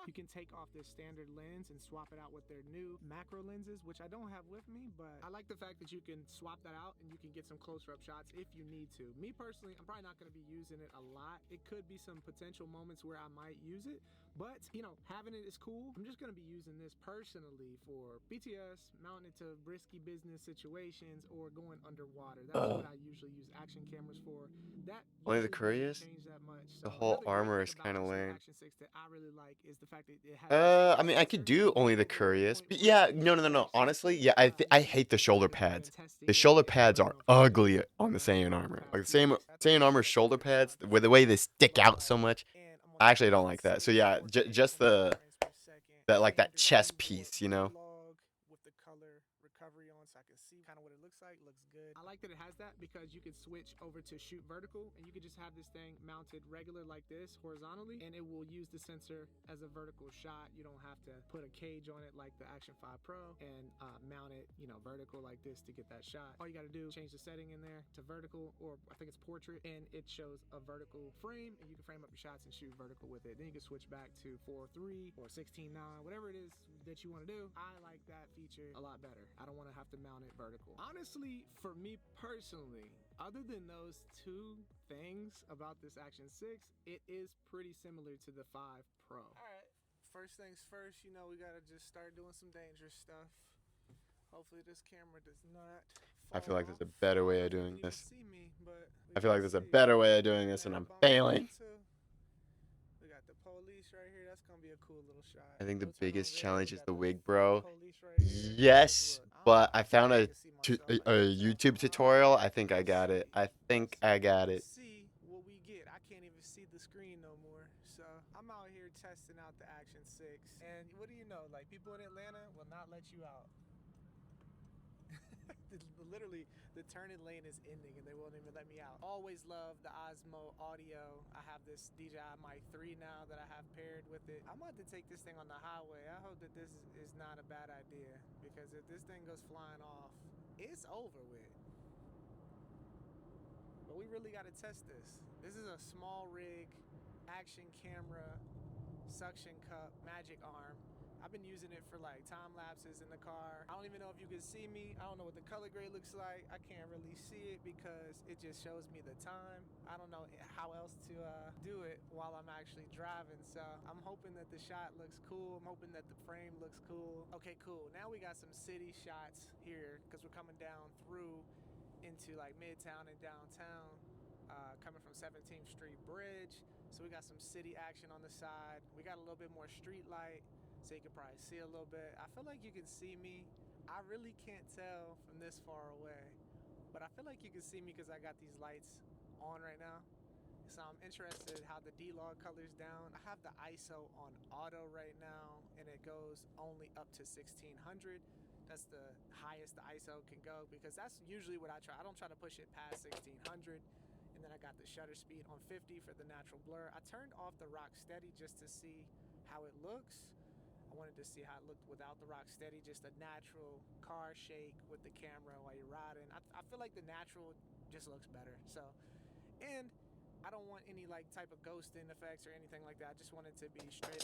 S10: You can take off this standard lens and swap it out with their new macro lenses, which I don't have with me, but I like the fact that you can swap that out and you can get some closer up shots if you need to. Me personally, I'm probably not going to be using it a lot. It could be some potential moments where I might use it, but you know, having it is cool. I'm just going to be using this personally for BTS, mounting it to risky business situations, or going underwater. That's what I usually use action cameras for. That
S1: Only the
S10: usually doesn't
S1: couriers?
S10: change that much.
S1: The
S10: So
S1: whole
S10: another great
S1: armor
S10: thing
S1: is
S10: about
S1: kind of
S10: this new
S1: lame.
S10: Action 6 that I really like is the fact that it has
S1: I mean, I could do only the couriers, but yeah, no. Honestly, yeah, I hate the shoulder pads. The shoulder pads are ugly on the Saiyan armor. Like the same Saiyan armor shoulder pads, with the way they stick out so much. I actually don't like that. So yeah, just that like that chest piece, you know.
S10: with the color recovery on so I can see kind of what it looks like. Looks good. I like that it has that because you can switch over to shoot vertical and you can just have this thing mounted regular like this horizontally and it will use the sensor as a vertical shot. You don't have to put a cage on it like the Action 5 Pro and mount it, you know, vertical like this to get that shot. All you got to do is change the setting in there to vertical, or I think it's portrait, and it shows a vertical frame and you can frame up your shots and shoot vertical with it. Then you can switch back to 4:3 or 16:9, whatever it is that you want to do. I like that feature a lot better. I don't want to have to mount it vertical. Honestly, for me personally, other than those two things about this Action 6, it is pretty similar to the 5 Pro. All right, first things first, you know, we got to just start doing some dangerous stuff. Hopefully this camera does not
S1: I feel like there's a better way of doing this.
S10: me, but
S1: I feel like there's a better way of doing this, and I'm failing.
S10: We got the police right here. That's gonna be a cool little shot.
S1: I think the biggest challenge is the wig, bro. Yes, but I found a YouTube tutorial. I think I got it.
S10: See what we get. I can't even see the screen no more. So I'm out here testing out the Action 6. And what do you know? Like, people in Atlanta will not let you out. Literally, the turning lane is ending and they won't even let me out. Always love the Osmo audio. I have this DJI Mic 3 now that I have paired with it. I'm about to take this thing on the highway. I hope that this is not a bad idea, because if this thing goes flying off, it's over with. But we really got to test this. This is a small rig, action camera, suction cup, magic arm. I've been using it for like time lapses in the car. I don't even know if you can see me. I don't know what the color grade looks like. I can't really see it because it just shows me the time. I don't know how else to do it while I'm actually driving. So I'm hoping that the shot looks cool. I'm hoping that the frame looks cool. Okay, cool. Now we got some city shots here because we're coming down through into like Midtown and downtown, coming from 17th Street Bridge. So we got some city action on the side. We got a little bit more street light, so you can probably see a little bit. I feel like you can see me. I really can't tell from this far away, but I feel like you can see me because I got these lights on right now. So I'm interested how the D-Log color's down. I have the ISO on auto right now, and it goes only up to 1600. That's the highest the ISO can go, because that's usually what I try. I don't try to push it past 1600. And then I got the shutter speed on 50 for the natural blur. I turned off the rock steady just to see how it looks. I wanted to see how it looked without the rock steady, just a natural car shake with the camera while you're riding. I feel like the natural just looks better. So, and I don't want any like type of ghosting effects or anything like that. I just want it to be straight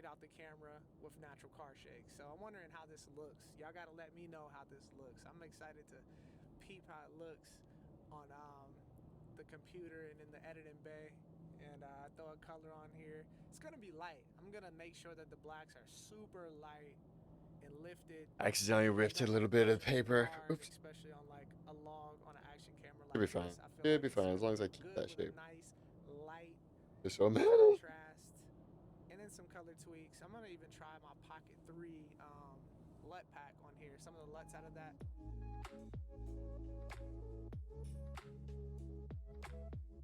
S10: out the camera with natural car shake. So I'm wondering how this looks. Y'all gotta let me know how this looks. I'm excited to peep how it looks on the computer and in the editing bay, and throw a color on here. It's gonna be light. I'm gonna make sure that the blacks are super light and lifted.
S1: I accidentally ripped a little bit of paper. Oops.
S10: Especially on like a log on an action camera like
S1: It'll be fine.
S10: this. I feel
S1: It'll be fine as long as I keep that shape.
S10: Nice light
S1: There's so many.
S10: contrast, and then some color tweaks. I'm gonna even try my Pocket 3 LUT pack on here. Some of the LUTs out of that.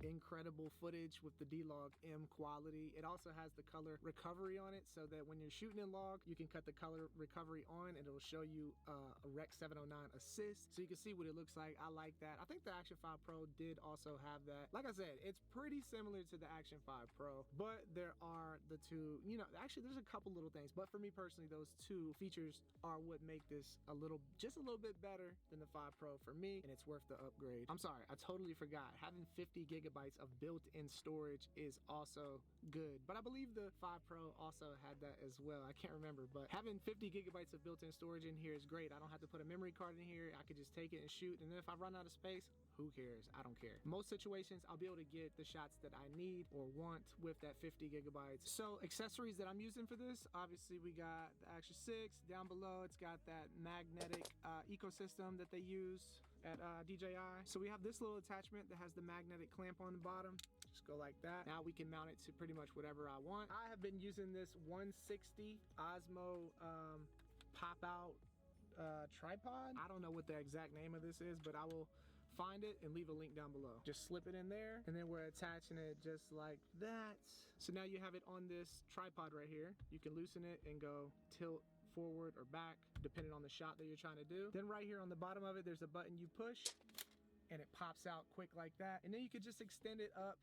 S10: incredible footage with the D-Log M quality. It also has the color recovery on it, so that when you're shooting in log, you can cut the color recovery on and it'll show you a Rec 709 assist, so you can see what it looks like. I like that. I think the Action 5 Pro did also have that. Like I said, it's pretty similar to the Action 5 Pro, but there are the two, you know, actually there's a couple little things, but for me personally, those two features are what make this just a little bit better than the 5 Pro for me, and it's worth the upgrade. I'm sorry, I totally forgot. Having 50 gigabytes of built-in storage is also good, but I believe the 5 Pro also had that as well. I can't remember, but having 50 gigabytes of built-in storage in here is great. I don't have to put a memory card in here. I could just take it and shoot, and then if I run out of space, who cares? I don't care. Most situations, I'll be able to get the shots that I need or want with that 50 gigabytes. So accessories that I'm using for this, obviously we got the Action 6. Down below, it's got that magnetic ecosystem that they use at DJI. So we have this little attachment that has the magnetic clamp on the bottom. Just go like that. Now we can mount it to pretty much whatever I want. I have been using this 160 Osmo pop out tripod. I don't know what the exact name of this is, but I will find it and leave a link down below. Just slip it in there, and then we're attaching it just like that. So now you have it on this tripod right here. You can loosen it and go tilt forward or back depending on the shot that you're trying to do. Then right here on the bottom of it, there's a button you push and it pops out quick like that, and then you could just extend it up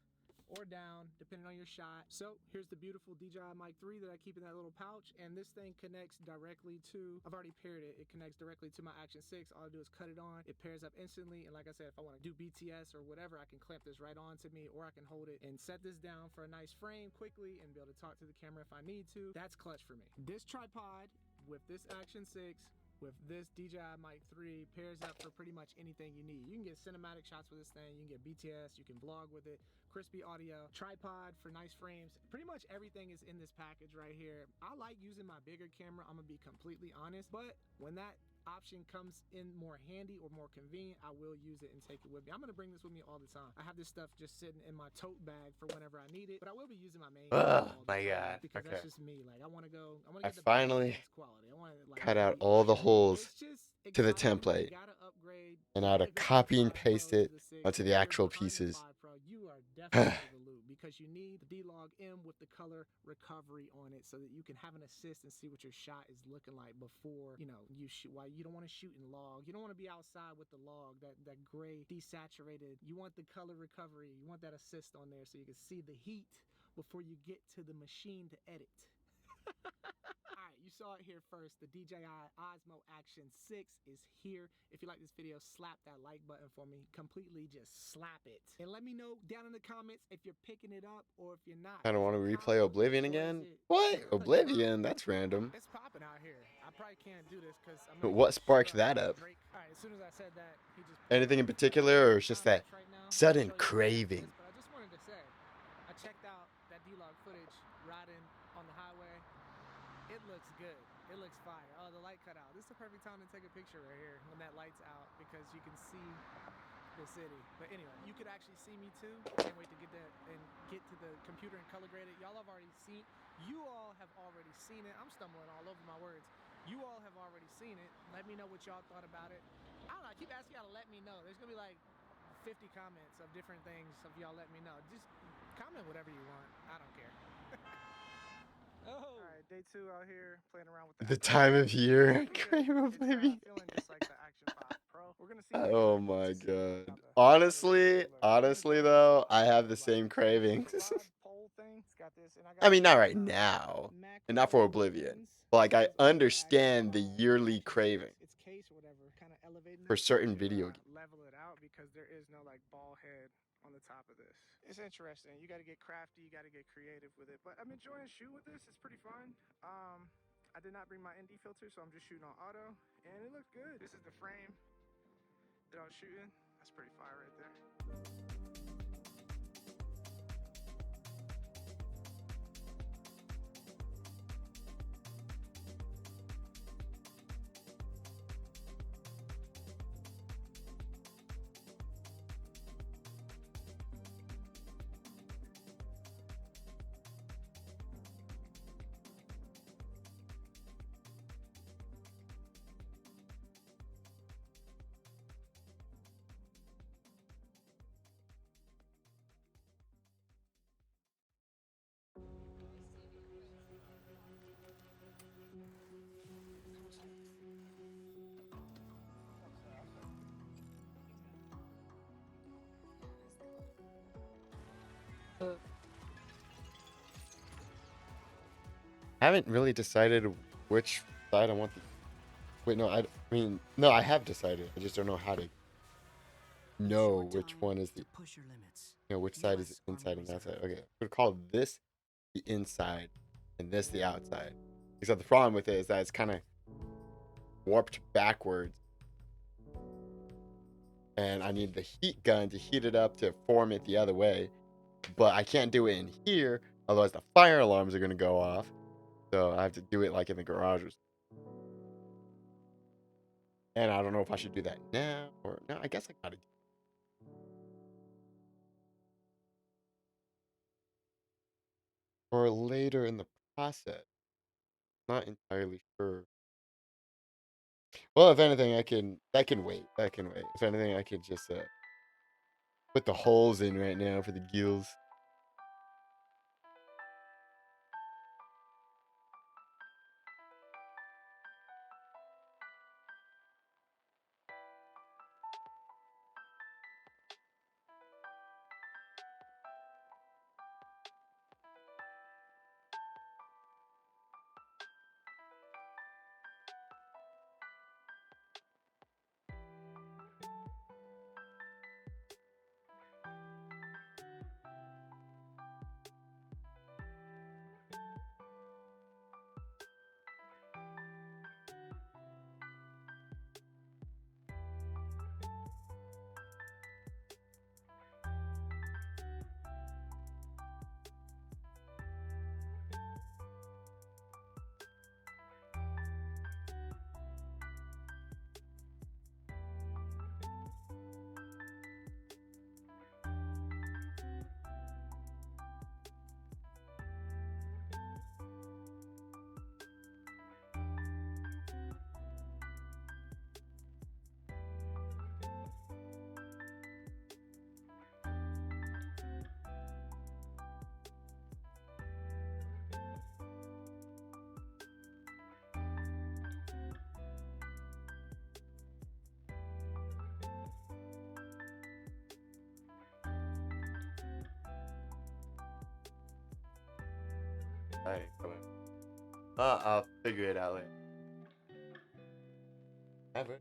S10: or down depending on your shot. So here's the beautiful DJI Mic 3 that I keep in that little pouch, and this thing connects directly to, I've already paired it, it connects directly to my Action 6. All I do is cut it on, it pairs up instantly, and like I said, if I want to do BTS or whatever, I can clamp this right onto me, or I can hold it and set this down for a nice frame quickly and be able to talk to the camera if I need to. That's clutch for me. This tripod with this Action 6 with this DJI Mic 3 pairs up for pretty much anything you need. You can get cinematic shots with this thing, you can get BTS, you can vlog with it, crispy audio, tripod for nice frames. Pretty much everything is in this package right here. I like using my bigger camera, I'm gonna be completely honest, but when that option comes in more handy or more convenient, I will use it and take it with me. I'm gonna bring this with me all the time. I have this stuff just sitting in my tote bag for whenever I need it, but I will be using my main
S1: Oh
S10: all the
S1: my
S10: time
S1: God.
S10: because
S1: Okay.
S10: that's just me. Like I want to
S1: I
S10: get the
S1: finally
S10: best quality. I want to like
S1: cut out
S10: be
S1: all the holes
S10: it's just
S1: to the
S10: exciting.
S1: template,
S10: You gotta upgrade.
S1: and now to
S10: If you're
S1: copy
S10: from
S1: and
S10: the 5
S1: paste
S10: Pro
S1: it
S10: to the 6,
S1: onto
S10: if
S1: the
S10: you're
S1: actual
S10: behind the
S1: pieces.
S10: 5 Pro, you are definitely out of the loop because you need the D-Log M with the color recovery on it so that you can have an assist and see what your shot is looking like before, you know, you shoot. Why you don't want to shoot in log. You don't want to be outside with the log, that gray desaturated. You want the color recovery. You want that assist on there so you can see the heat before you get to the machine to edit. Alright, you saw it here first. The DJI Osmo Action 6 is here. If you like this video, slap that like button for me. Completely just slap it. And let me know down in the comments if you're picking it up or if you're not.
S1: I don't want to
S10: Is it
S1: replay
S10: common,
S1: Oblivion
S10: or is
S1: again.
S10: it
S1: What?
S10: a
S1: Oblivion?
S10: drop?
S1: That's random.
S10: It's popping out here. I probably can't do this because I'm
S1: But
S10: gonna
S1: what
S10: get
S1: sparked
S10: struck
S1: that
S10: by
S1: up?
S10: Drake. Alright, as soon as I said that, he just
S1: Anything in particular, or it's just that sudden craving?
S10: but I just wanted to say, I checked out that D-Log footage riding on the highway. It looks good. It looks fire. Oh, the light cut out. This is the perfect time to take a picture right here when that light's out because you can see the city. But anyway, you could actually see me too. Can't wait to get that and get to the computer and color grade it. Y'all have already seen. You all have already seen it. I'm stumbling all over my words. You all have already seen it. Let me know what y'all thought about it. I don't know. I keep asking y'all to let me know. There's gonna be like 50 comments of different things of y'all let me know. Just comment whatever you want. I don't care. Oh. All right, day 2 out here playing around with
S1: The time of year. Crave Oblivion.
S10: feeling just like the Action 5 Pro. We're gonna see.
S1: Oh my God. Honestly though, I have the same cravings. I mean, not right now, and not for Oblivion, but like I understand the yearly craving
S10: Its case or whatever, kind of elevating
S1: for
S10: it
S1: certain
S10: to,
S1: video games.
S10: level it out because there is no like ball head on the top of this. It's interesting. You got to get crafty. You got to get creative with it. But I'm enjoying shooting with this. It's pretty fun. I did not bring my ND filter, so I'm just shooting on auto, and it looks good. This is the frame that I was shooting. That's pretty fire right there.
S1: I haven't really decided which side I want the. Wait, no, I mean, no, I have decided. I just don't know how to know which one is the.
S13: Push your limits.
S1: Which side is inside and outside. Okay, we're gonna call this the inside and this the outside. Except the problem with it is that it's kind of warped backwards. And I need the heat gun to heat it up to form it the other way. But I can't do it in here, otherwise the fire alarms are gonna go off. So I have to do it like in the garages. And I don't know if I should do that now or no, I guess I gotta do or later in the process. Not entirely sure. Well, if anything, that can wait. That can wait. If anything, I could just put the holes in right now for the gills. Alright, come on. I'll figure it out later. Ever.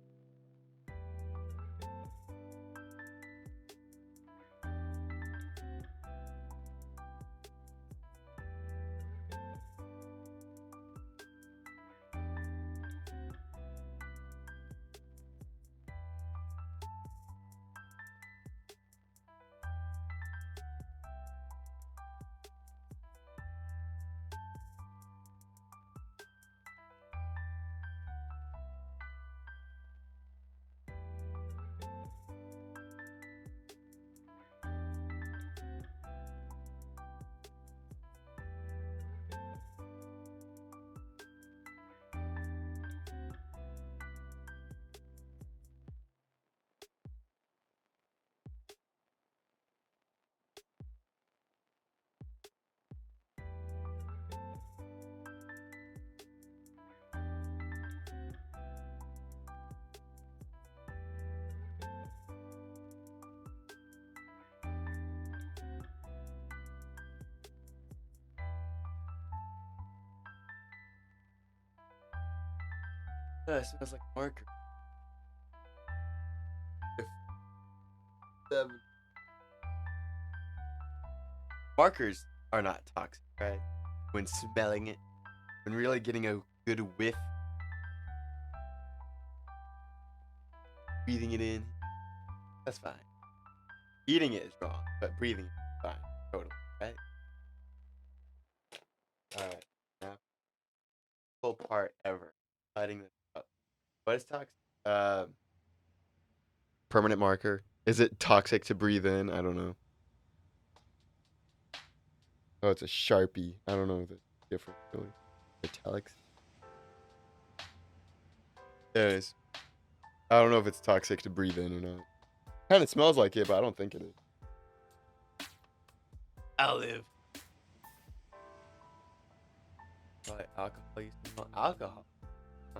S1: Oh, it smells like marker. Markers are not toxic, right? When smelling it, when really getting a good whiff, breathing it in, that's fine. Eating it is wrong, but breathing it is fine. Totally, right? Alright, now, full part ever. Lighting this up. What is toxic? Permanent marker. Is it toxic to breathe in? I don't know. Oh, it's a Sharpie. I don't know if it's different, really. Italics. There it is. I don't know if it's toxic to breathe in or not. Kind of smells like it, but I don't think it is. I'll live. Like alcohol. You smell alcohol. Huh.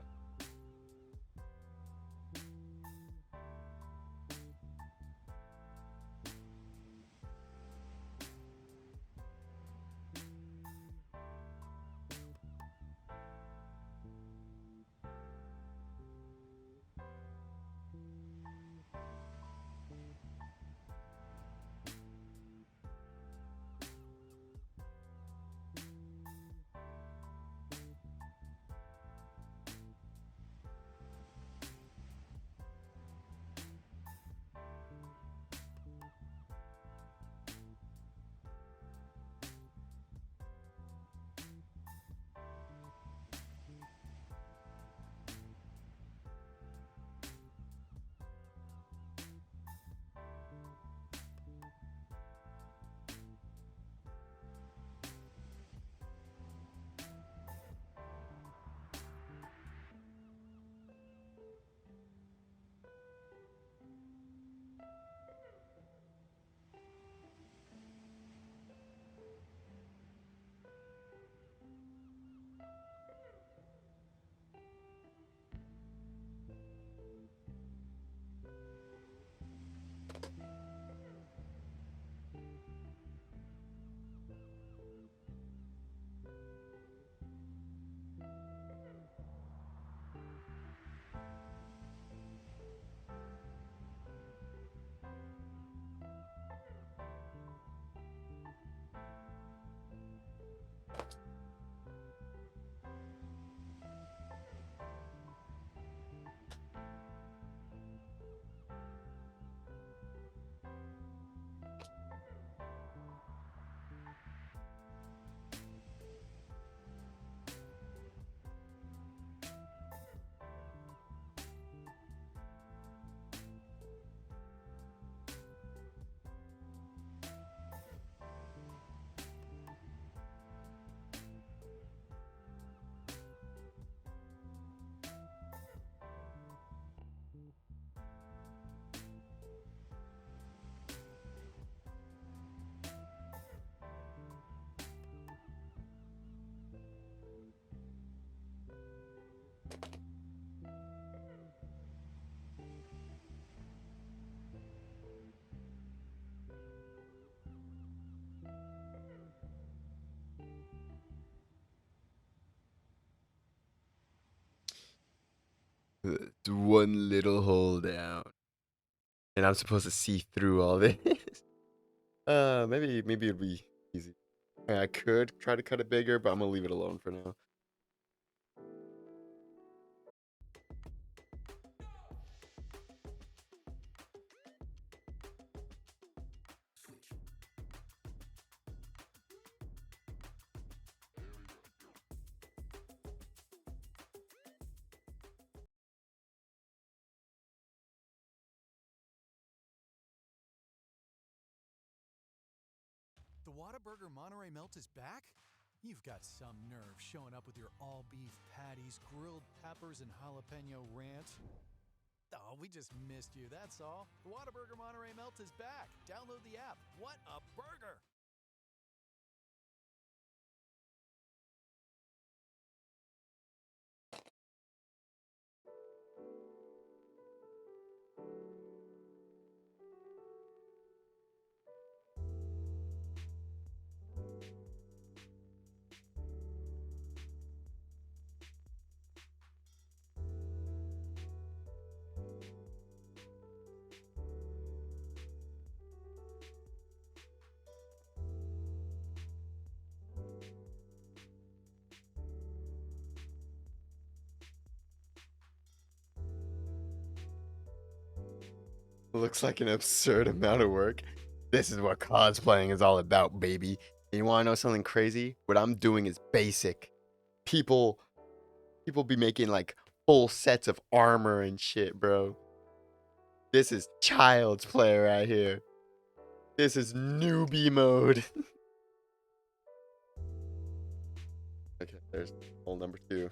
S1: It's one little hole down. And I'm supposed to see through all this. Maybe it'd be easy. I could try to cut it bigger, but I'm gonna leave it alone for now.
S13: The Whataburger Monterey Melt is back? You've got some nerve showing up with your all-beef patties, grilled peppers, and jalapeno ranch. Oh, we just missed you, that's all. The Whataburger Monterey Melt is back. Download the app. What a burger!
S1: Looks like an absurd amount of work. This is what cosplaying is all about, baby. And you want to know something crazy? What I'm doing is basic. People be making like full sets of armor and shit, bro. This is child's play right here. This is newbie mode. Okay, there's hole number 2.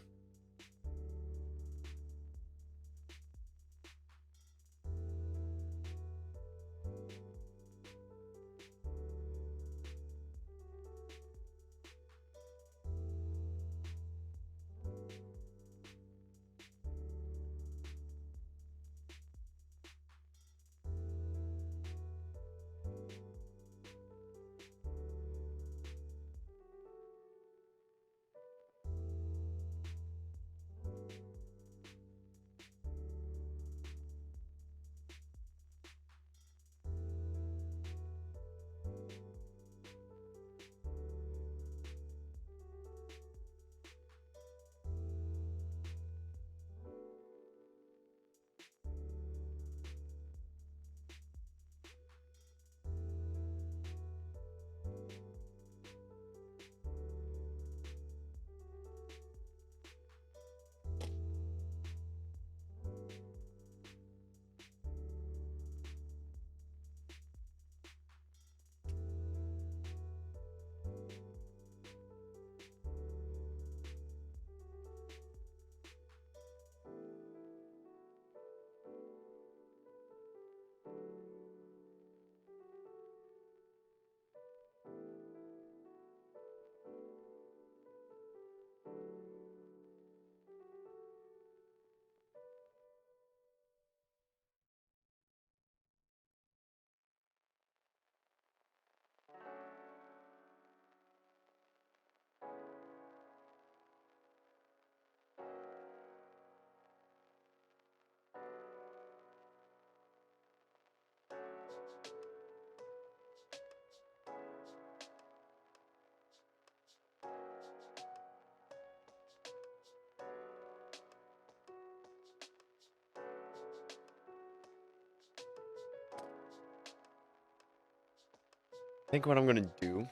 S1: I think what I'm gonna do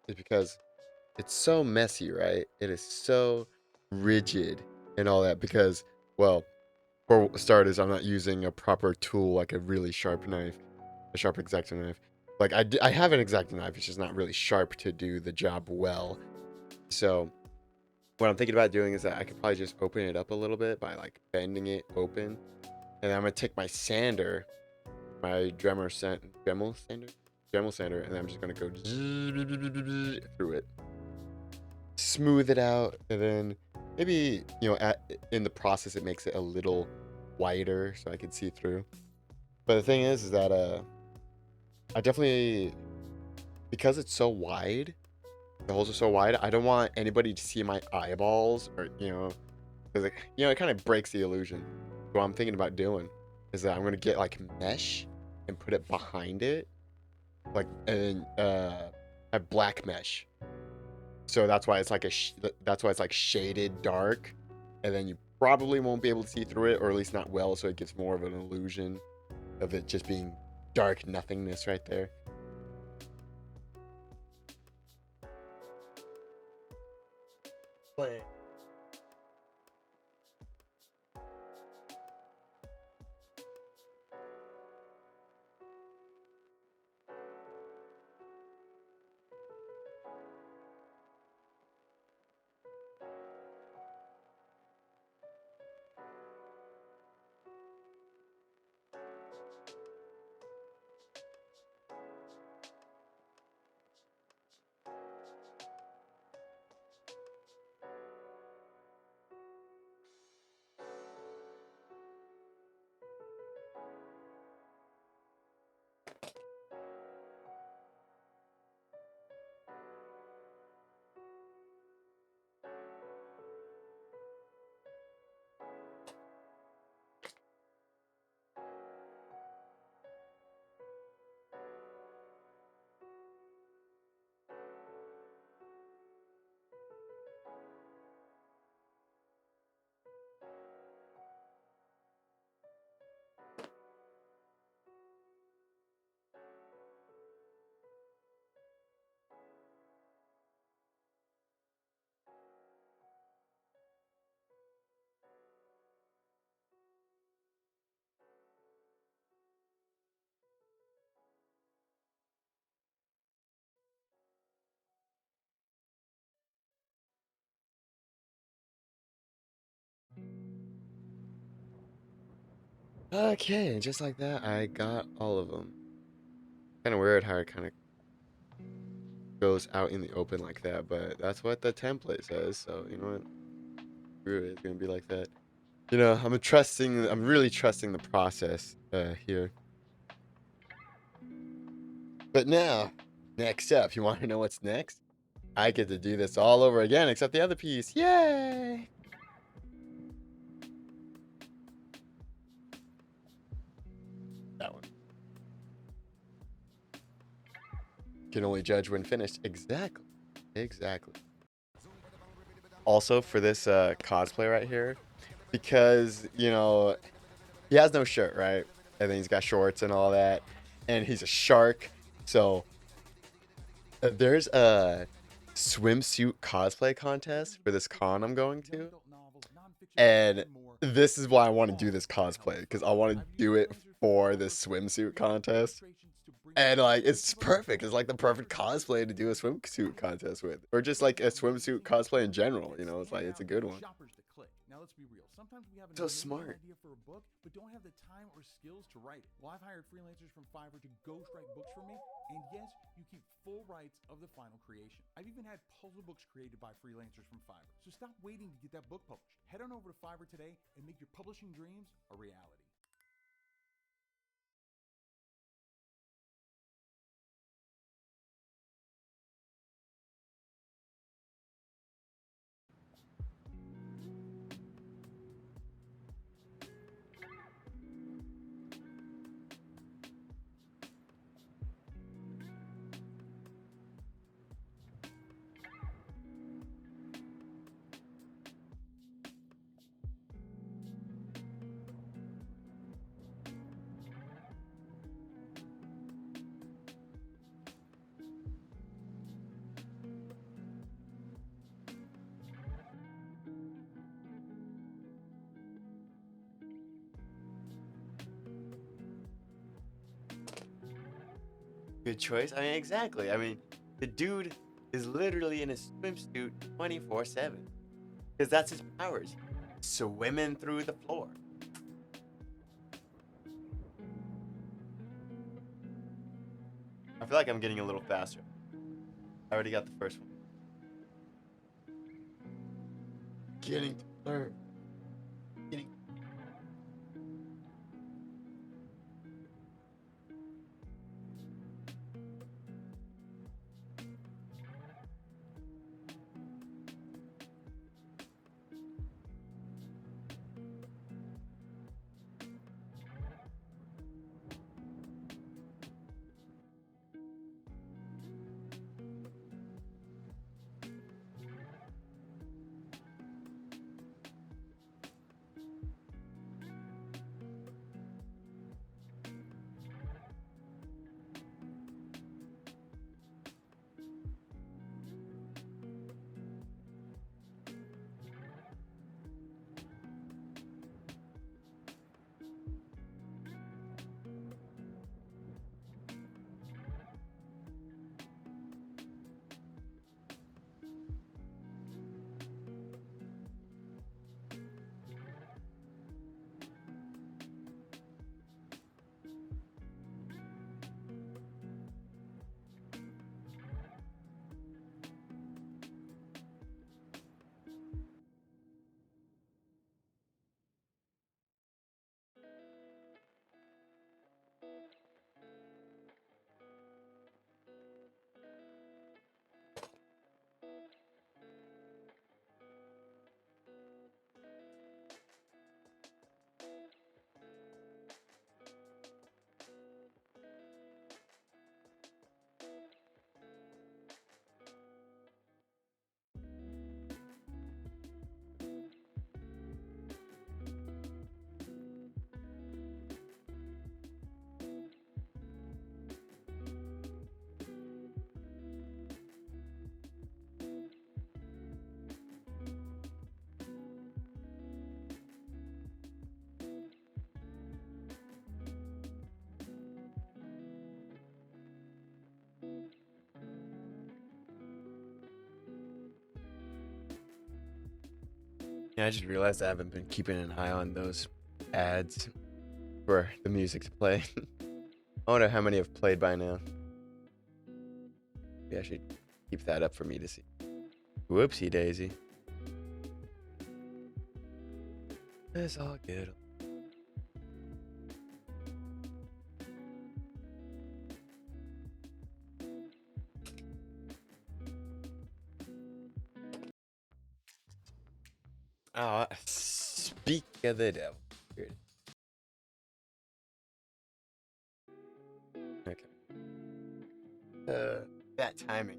S1: is, because it's so messy, right? It is so rigid and all that, because, well, for starters, I'm not using a proper tool like a really sharp knife, a sharp X-Acto knife. Like I have an X-Acto knife, it's just not really sharp to do the job well. So what I'm thinking about doing is that I could probably just open it up a little bit by like bending it open, and then I'm gonna take my sander, my Dremel sander, and I'm just gonna go through it, smooth it out, and then maybe, in the process it makes it a little wider so I can see through. But the thing is that I definitely, because it's so wide, the holes are so wide, I don't want anybody to see my eyeballs, or Because it kind of breaks the illusion. What I'm thinking about doing is that I'm gonna get like mesh and put it behind it, like, and have black mesh. So that's why it's like that's why it's like shaded dark, and then you probably won't be able to see through it, or at least not well. So it gives more of an illusion of it just being dark nothingness right there. Play. Okay, and just like that, I got all of them. Kind of weird how it kind of goes out in the open like that, but that's what the template says. So you know what? Screw it, it's gonna be like that. I'm really trusting the process here. But now, next up, you want to know what's next? I get to do this all over again, except the other piece. Yay! That one. Can only judge when finished. Exactly. Exactly. Also, for this cosplay right here, because, he has no shirt, right? And then he's got shorts and all that. And he's a shark. So, there's a swimsuit cosplay contest for this con I'm going to. And this is why I want to do this cosplay, because I want to do it for this swimsuit contest. And like it's perfect. It's like the perfect cosplay to do a swimsuit contest with. Or just like a swimsuit cosplay in general, it's like it's a good one.
S13: Now let's be real. Sometimes we have an
S1: So
S13: amazing
S1: smart.
S13: idea for a book, but don't have the time or skills to write it. Well, I've hired freelancers from Fiverr to ghostwrite books for me, and yes, you keep full rights of the final creation. I've even had puzzle books created by freelancers from Fiverr. So stop waiting to get that book published. Head on over to Fiverr today and make your publishing dreams a reality.
S1: Good choice. I mean, exactly. I mean, the dude is literally in a swimsuit 24/7. Because that's his powers. Swimming through the floor. I feel like I'm getting a little faster. I already got the first one. Getting to third. Getting. Yeah, I just realized I haven't been keeping an eye on those ads for the music to play. I wonder how many have played by now. Maybe I should keep that up for me to see. Whoopsie daisy. It's all good. Oh, speak of the devil. Here it is. Okay. That timing.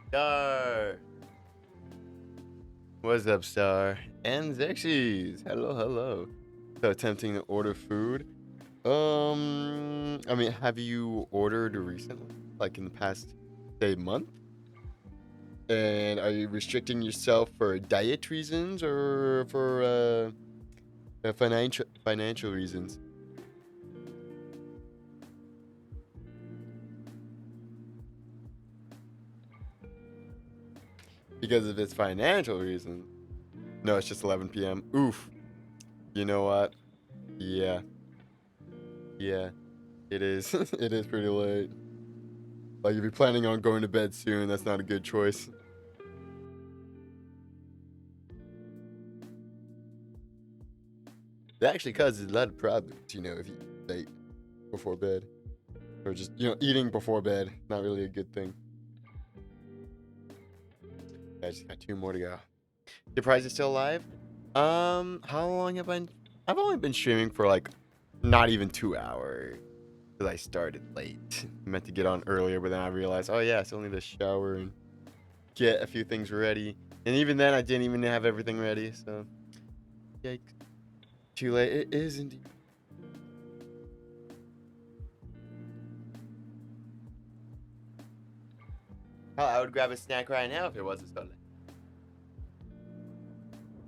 S1: Star. What's up, Star? And Xerxes. Hello, hello. So attempting to order food. I mean, have you ordered recently? Like in the past, say, month? And are you restricting yourself for diet reasons or for financial reasons? Because if it's financial reasons, no, it's just 11 p.m. Oof. You know what? Yeah. Yeah. It is. It is pretty late. Like if you're planning on going to bed soon, that's not a good choice. It actually causes a lot of problems, you know, if you eat late before bed. Or just, you know, eating before bed. Not really a good thing. I just got 2 more to go. Surprised it's still alive? How long have I've only been streaming for like not even 2 hours. Because I started late. I meant to get on earlier, but then I realized, oh yeah, I still need to shower and get a few things ready. And even then, I didn't even have everything ready, so yikes. Too late. It is indeed. Hell, I would grab a snack right now if it wasn't so late.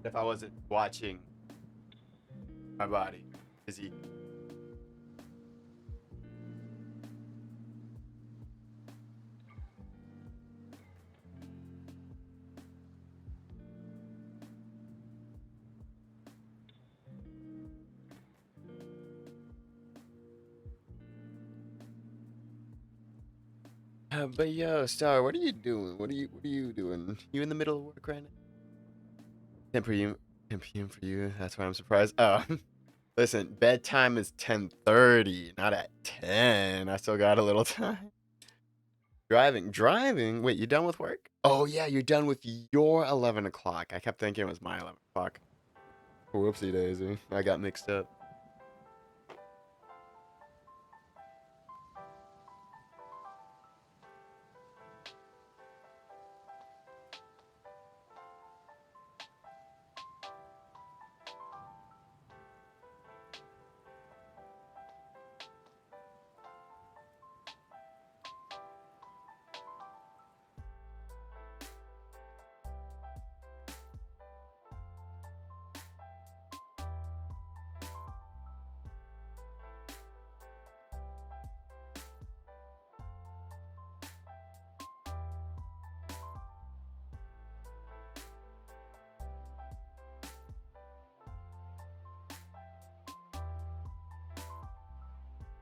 S1: If I wasn't watching my body physique. But yo, Star, what are you doing? What are you doing? You in the middle of work right now? 10 p.m. for you. That's why I'm surprised. Oh, listen, bedtime is 10:30, not at 10. I still got a little time. Driving. Wait, you done with work? Oh yeah, you're done with your 11 o'clock. I kept thinking it was my 11 o'clock. Whoopsie daisy. I got mixed up.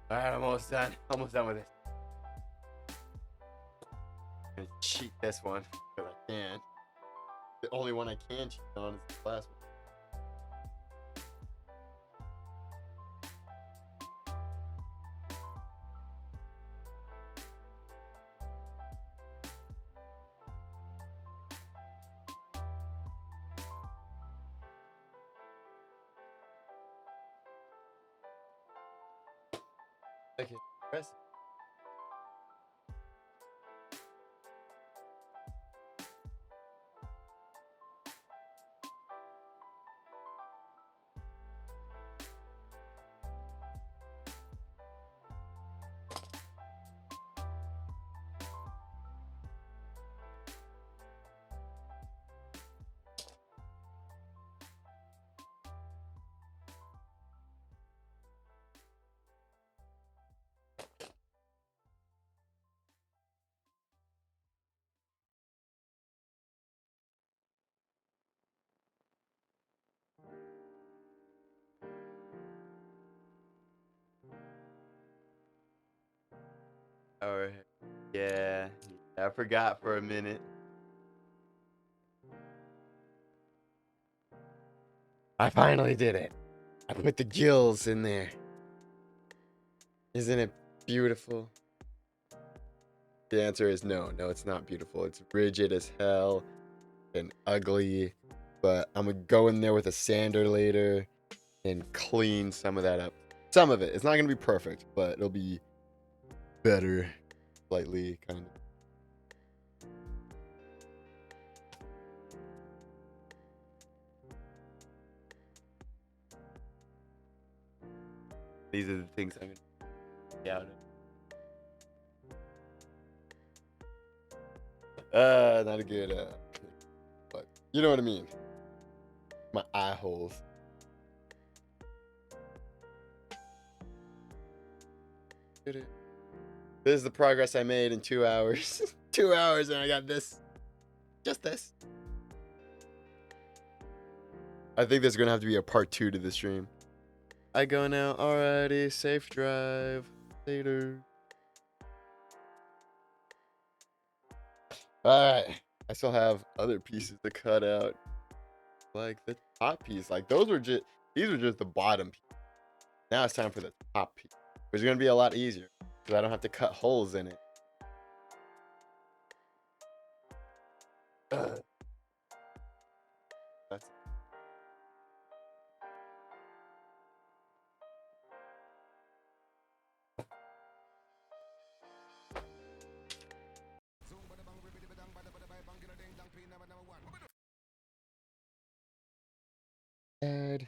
S1: All right, almost done. Almost done with it. I'm gonna cheat this one because I can. The only one I can cheat on is the last one. Okay, press. All right. Yeah, I forgot for a minute. I finally did it. I put the gills in there. Isn't it beautiful? The answer is no. No, it's not beautiful. It's rigid as hell and ugly. But I'm going to go in there with a sander later and clean some of that up. Some of it. It's not going to be perfect, but it'll be better. Slightly, kind of. These are the things I'm going to get out of. Not a good, but you know what I mean. My eye holes. This is the progress I made in 2 hours. 2 hours and I got this. Just this. I think there's going to have to be a part 2 to the stream. I go now. Alrighty. Safe drive. Later. Alright. I still have other pieces to cut out. Like the top piece. Like these were just the bottom piece. Now it's time for the top piece. Which is going to be a lot easier. Because I don't have to cut holes in it. That's Add.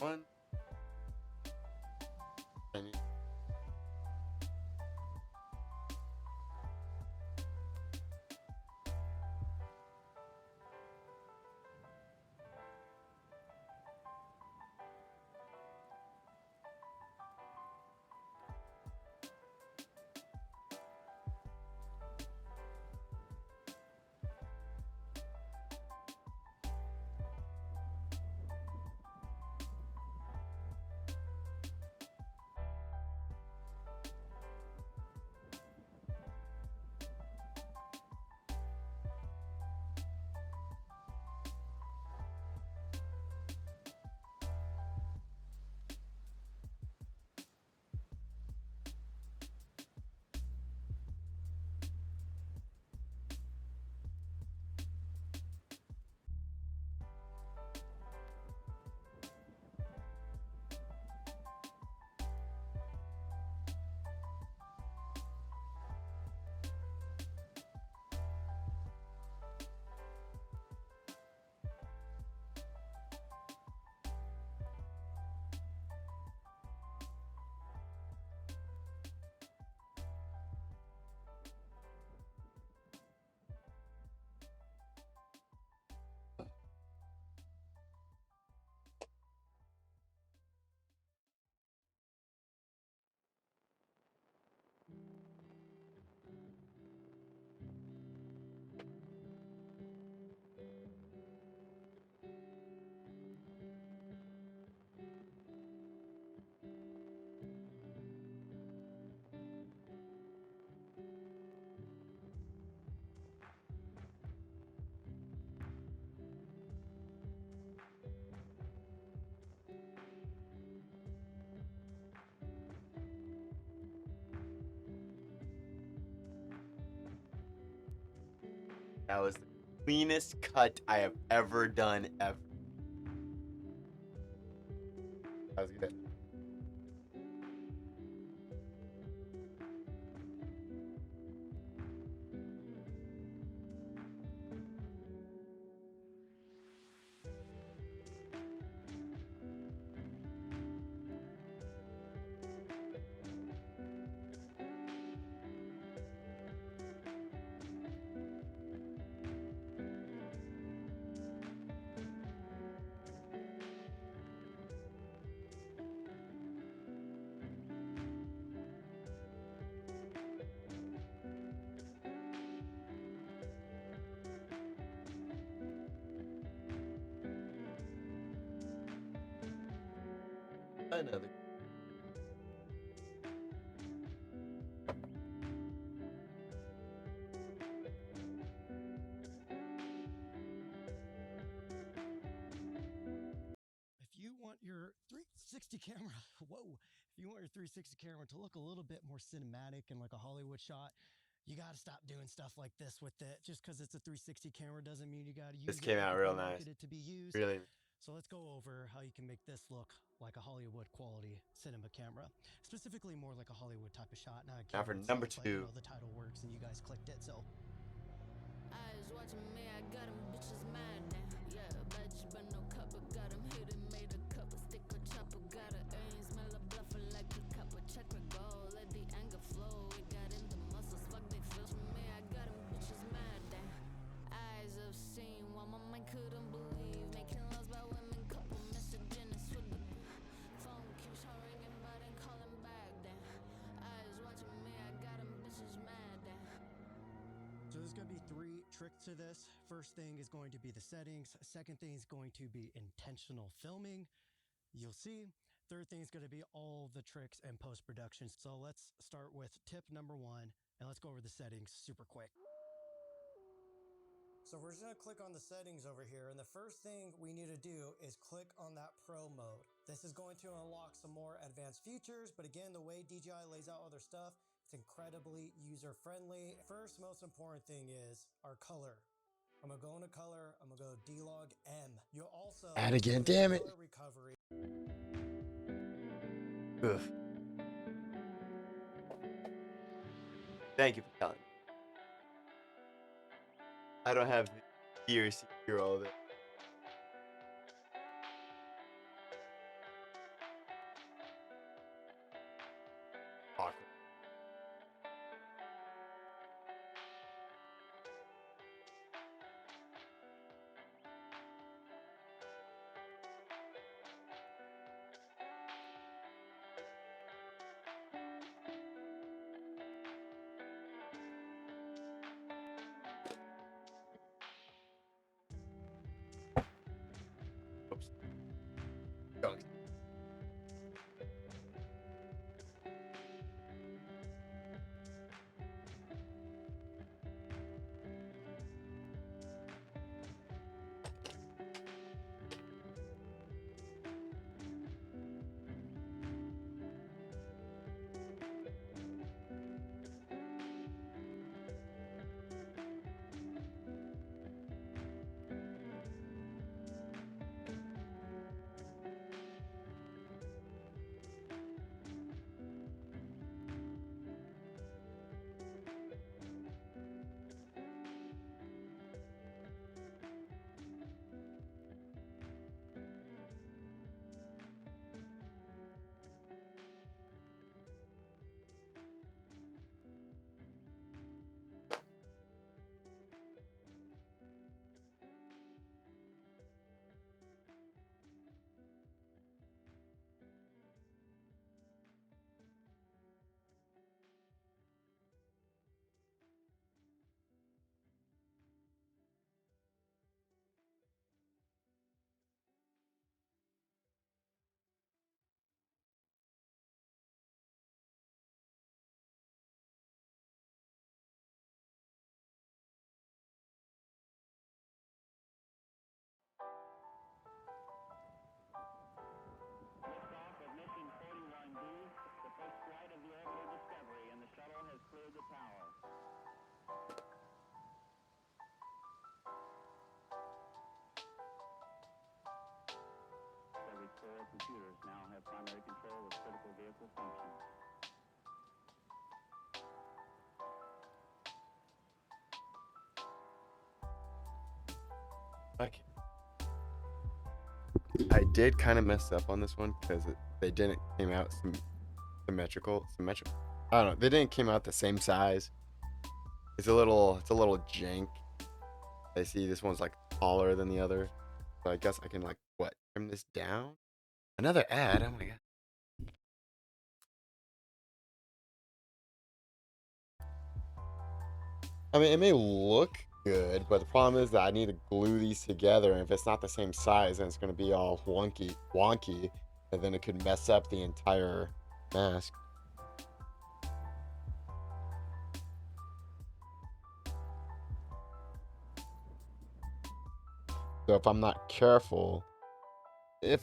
S1: One. And that was the cleanest cut I have ever done ever. That was good. Another.
S14: If you want your 360 camera, whoa, if you want your 360 camera to look a little bit more cinematic and like a Hollywood shot, you got to stop doing stuff like this with it. Just because it's a 360 camera doesn't mean you got to use
S1: This
S14: it
S1: came
S14: like
S1: out
S14: it's
S1: real
S14: been
S1: nice.
S14: marketed to be used.
S1: Really.
S14: So let's go over how you can make this look like a Hollywood quality cinema camera, specifically more like a Hollywood type of shot. Not a
S1: Now for
S14: camera
S1: number
S14: itself, but, you
S1: 2.
S14: know, the title works and you guys clicked it, so.
S15: Eyes watching me, I got them bitches mad now. Yeah, bitch, but no couple. Got them hidden, made a couple. Stick or chopper, got a aim, smell a bluffer like a couple. Check my goal, let the anger flow. It got in the muscles, fuck they feel me. I got them bitches mad now. Eyes have seen while my mind couldn't believe. Making loves by women, couple messaging us with the phone keeps on ringing, but ain't calling back then. Eyes watching me, I got them bitches mad now.
S14: So there's going to be 3 tricks to this. First thing is going to be the settings. Second thing is going to be intentional filming. You'll see. Third thing is going to be all the tricks and post-production. So let's start with tip number 1, and let's go over the settings super quick. So we're just going to click on the settings over here, and the first thing we need to do is click on that Pro mode. This is going to unlock some more advanced features, but again, the way DJI lays out all their stuff, it's incredibly user-friendly. First, most important thing is our color. I'm going to go into color, I'm going to go D-Log M. You'll also
S1: Add again, damn it.
S14: color recovery.
S1: Ugh. Thank you for telling me. I don't have the ears to hear all of it.
S16: computers now have primary control of critical vehicle functions.
S1: Okay. I did kind of mess up on this one because they didn't came out symmetrical. I don't know. They didn't came out the same size. It's a little jank. I see this one's like taller than the other. So I guess I can like what? Trim this down? Another ad. Oh my god. I mean, it may look good, but the problem is that I need to glue these together, and if it's not the same size, then it's going to be all wonky, and then it could mess up the entire mask. So if I'm not careful, it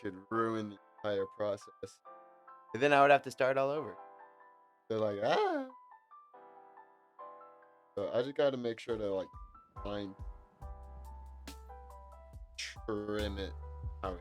S1: could ruin the entire process. And then I would have to start all over. They're like, ah. So I just got to make sure to like fine trim it how it.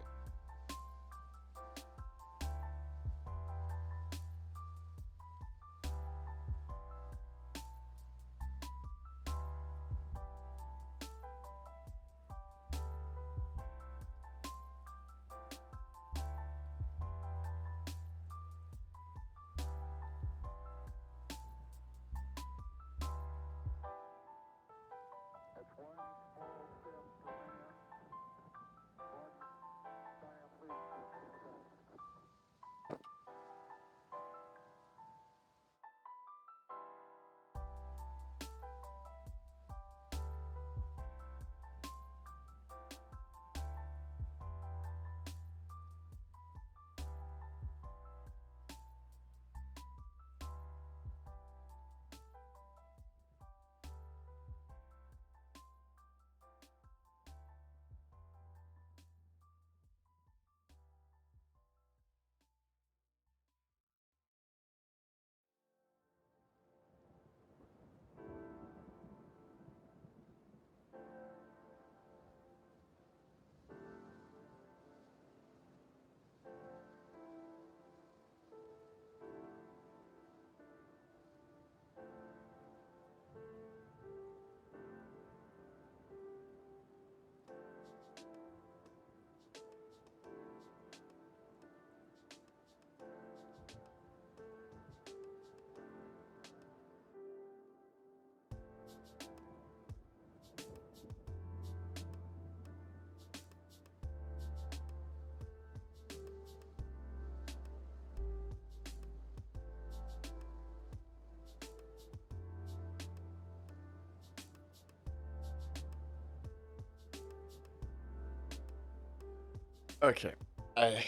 S1: Okay, I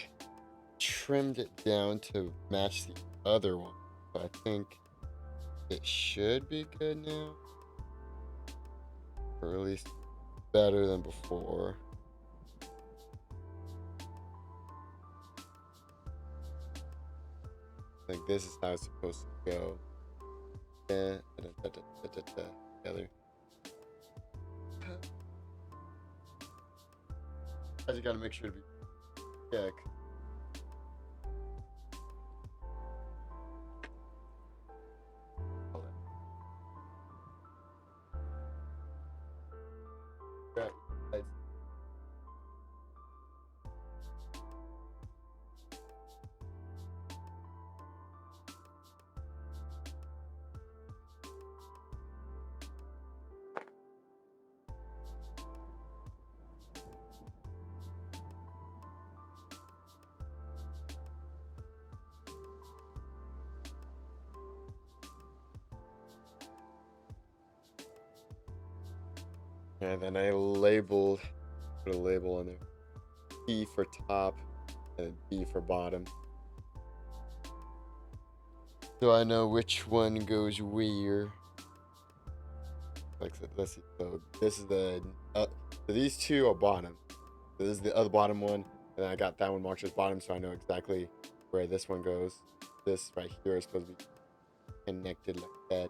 S1: trimmed it down to match the other one. So I think it should be good now. Or at least better than before. I think this is how it's supposed to go. Yeah, together. I just gotta make sure to be check. Right. And then I put a label on there. P for top and B for bottom. So I know which one goes where. Like, let's see. So this is so these two are bottom. So this is the other bottom one. And I got that one marked as bottom, so I know exactly where this one goes. This right here is supposed to be connected like that.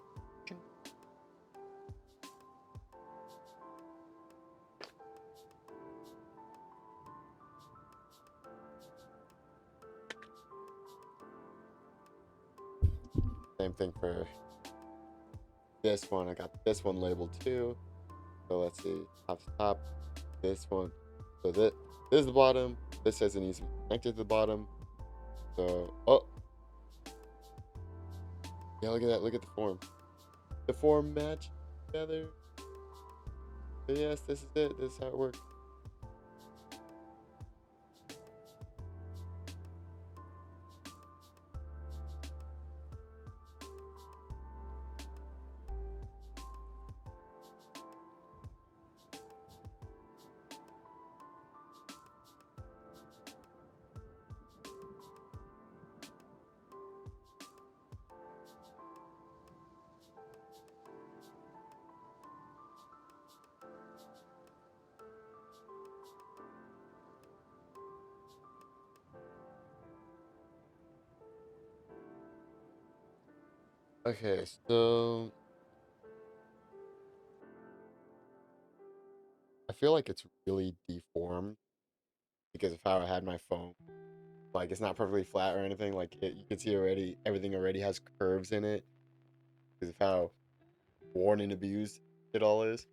S1: Same thing for this one. I got this one labeled too. So let's see, top to top, this one. So this is the bottom. This says it needs to be connected to the bottom. So, oh. Yeah, look at that. Look at the form. The form match together. So yes, this is it. This is how it works. Okay, so I feel like it's really deformed because of how I had my phone. Like it's not perfectly flat or anything. Like you can see already, everything already has curves in it because of how worn and abused it all is.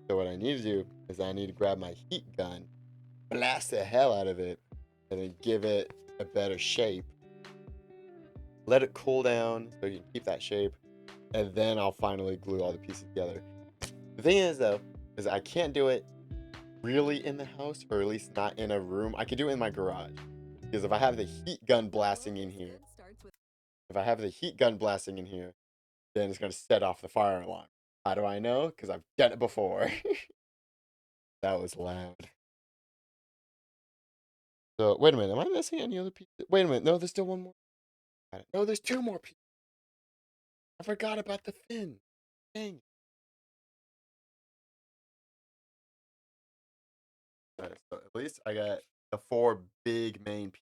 S1: So what I need to do is I need to grab my heat gun, blast the hell out of it, and then give it a better shape. Let it cool down so you can keep that shape, and then I'll finally glue all the pieces together. The thing is though, is I can't do it really in the house, or at least not in a room. I could do it in my garage. Because if I have the heat gun blasting in here, then it's gonna set off the fire alarm. How do I know? Because I've done it before. That was loud. So wait a minute, am I missing any other pieces? Wait a minute, no, there's still one more. No, there's two more pieces. I forgot about the fin. Dang. Alright, so at least I got the four big main pieces.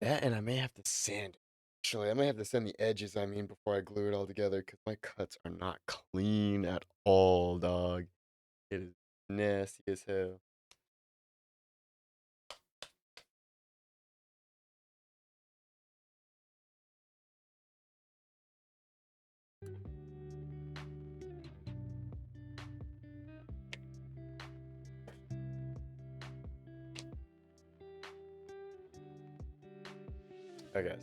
S1: That and I may have to sand it. Actually, I may have to sand the edges, I mean, before I glue it all together, because my cuts are not clean at all, dog. It is nasty as hell. Okay.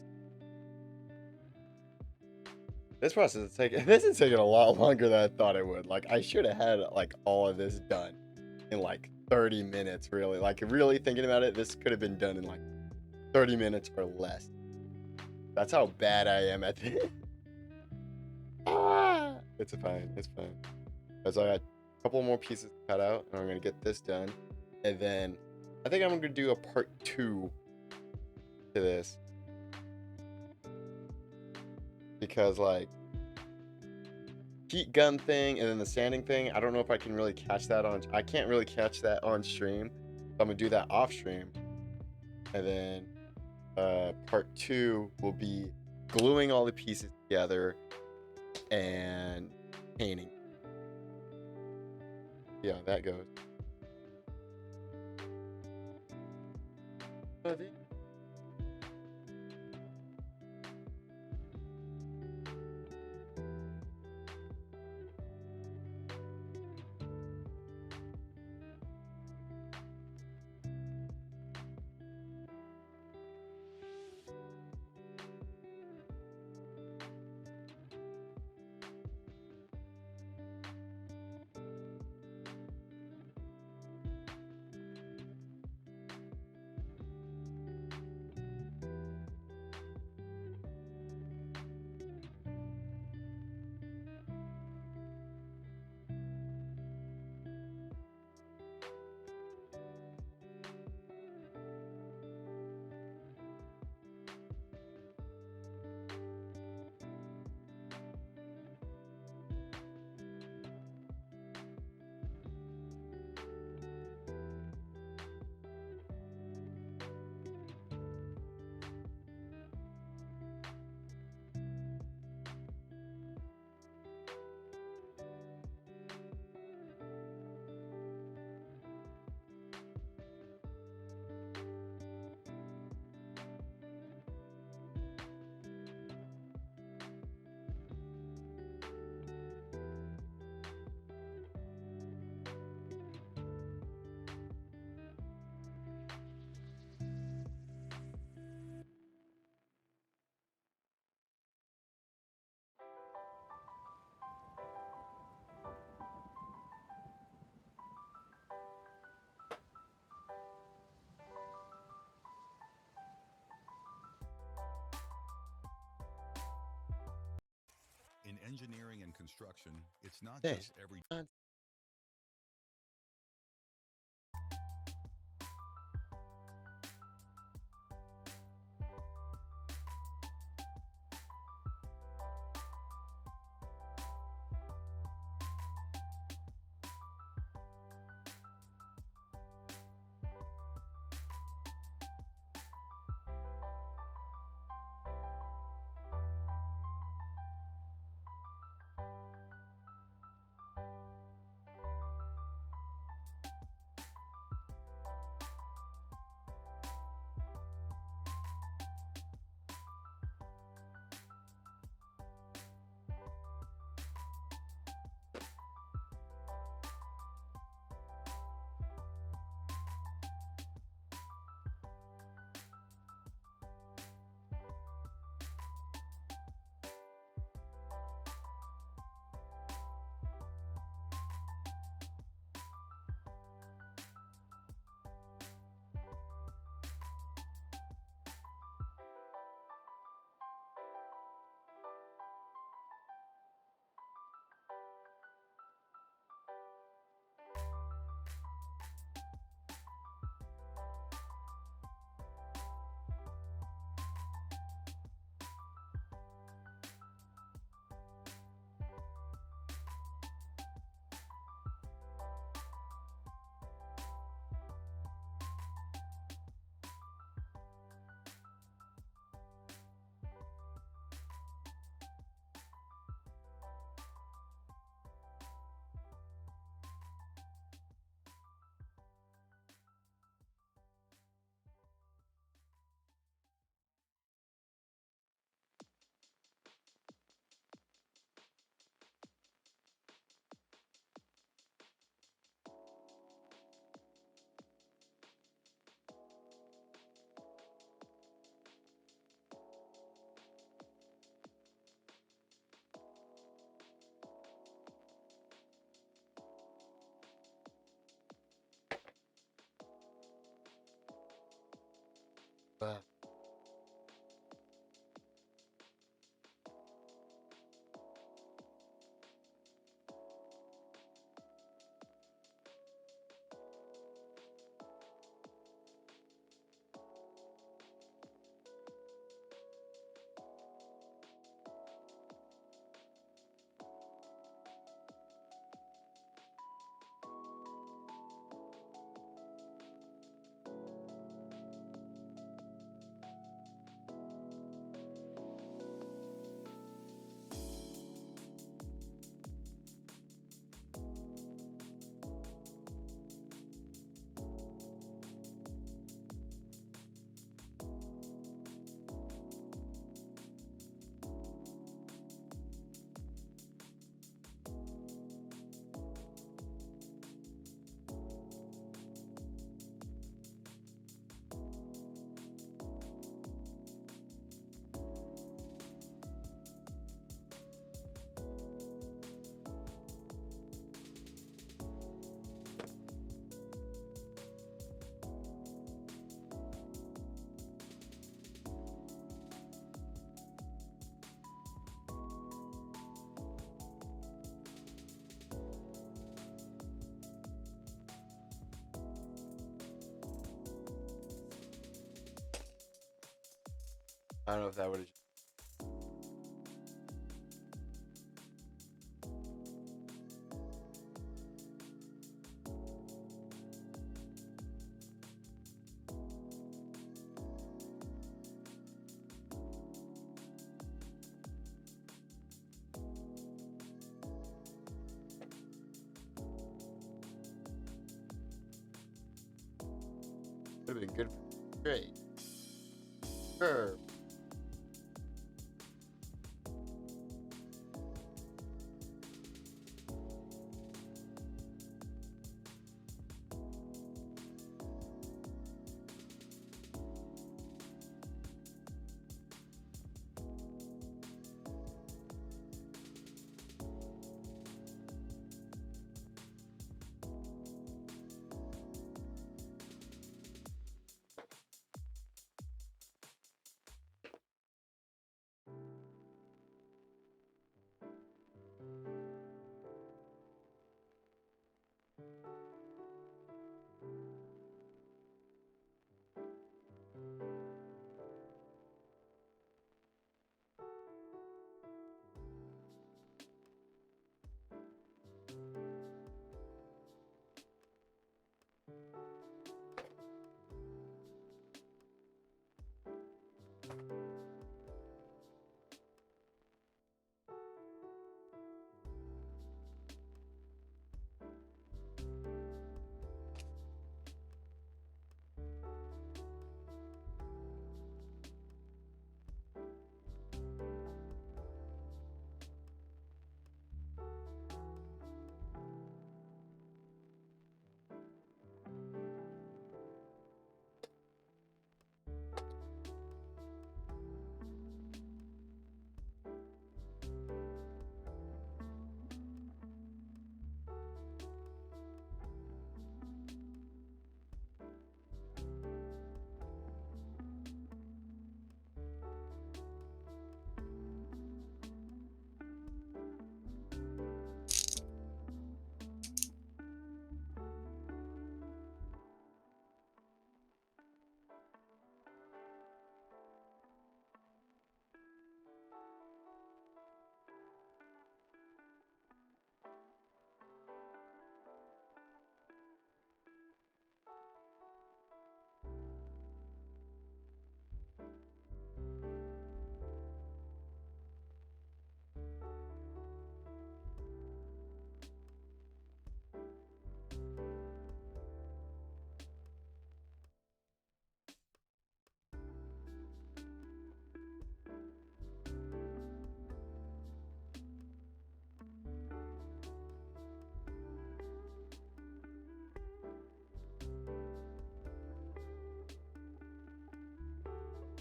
S1: This process is taking this is taking a lot longer than I thought it would. Like I should have had like all of this done in like 30 minutes, really. Like really thinking about it, this could have been done in like 30 minutes or less. That's how bad I am at this. Ah! It's fine. It's fine. So I got a couple more pieces to cut out, and I'm gonna get this done. And then I think I'm gonna do a part 2 to this. Because like heat gun thing and then the sanding thing, I don't know if I can really catch that on, I can't really catch that on stream. So I'm gonna do that off stream. And then part 2 will be gluing all the pieces together and painting. Yeah, that goes.
S17: engineering and construction, it's not
S1: Hey.
S17: just every.
S1: I don't know if that would have. Would have been good. Great. Sure.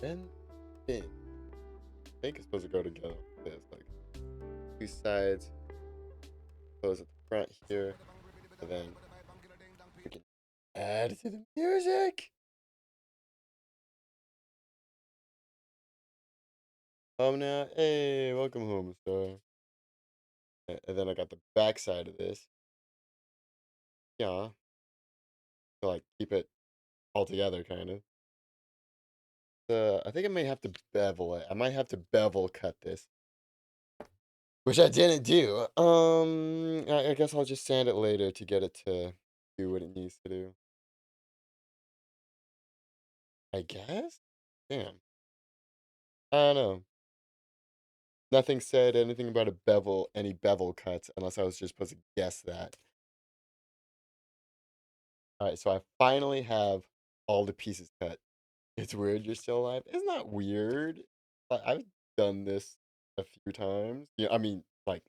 S1: then thin. I think it's supposed to go together like this, like two sides. Close at the front here, and then we can add to the music. Now, hey, welcome home, sir. And then I got the back side of this. Yeah, to like keep it all together, kind of. I think I may have to bevel it. I might have to bevel cut this, which I didn't do. I guess I'll just sand it later to get it to do what it needs to do. I guess. Damn. I don't know. Nothing said anything about a bevel, any bevel cuts, unless I was just supposed to guess that. All right, so I finally have all the pieces cut. It's weird you're still alive. It's not weird. I've done this a few times. Yeah, I mean, like,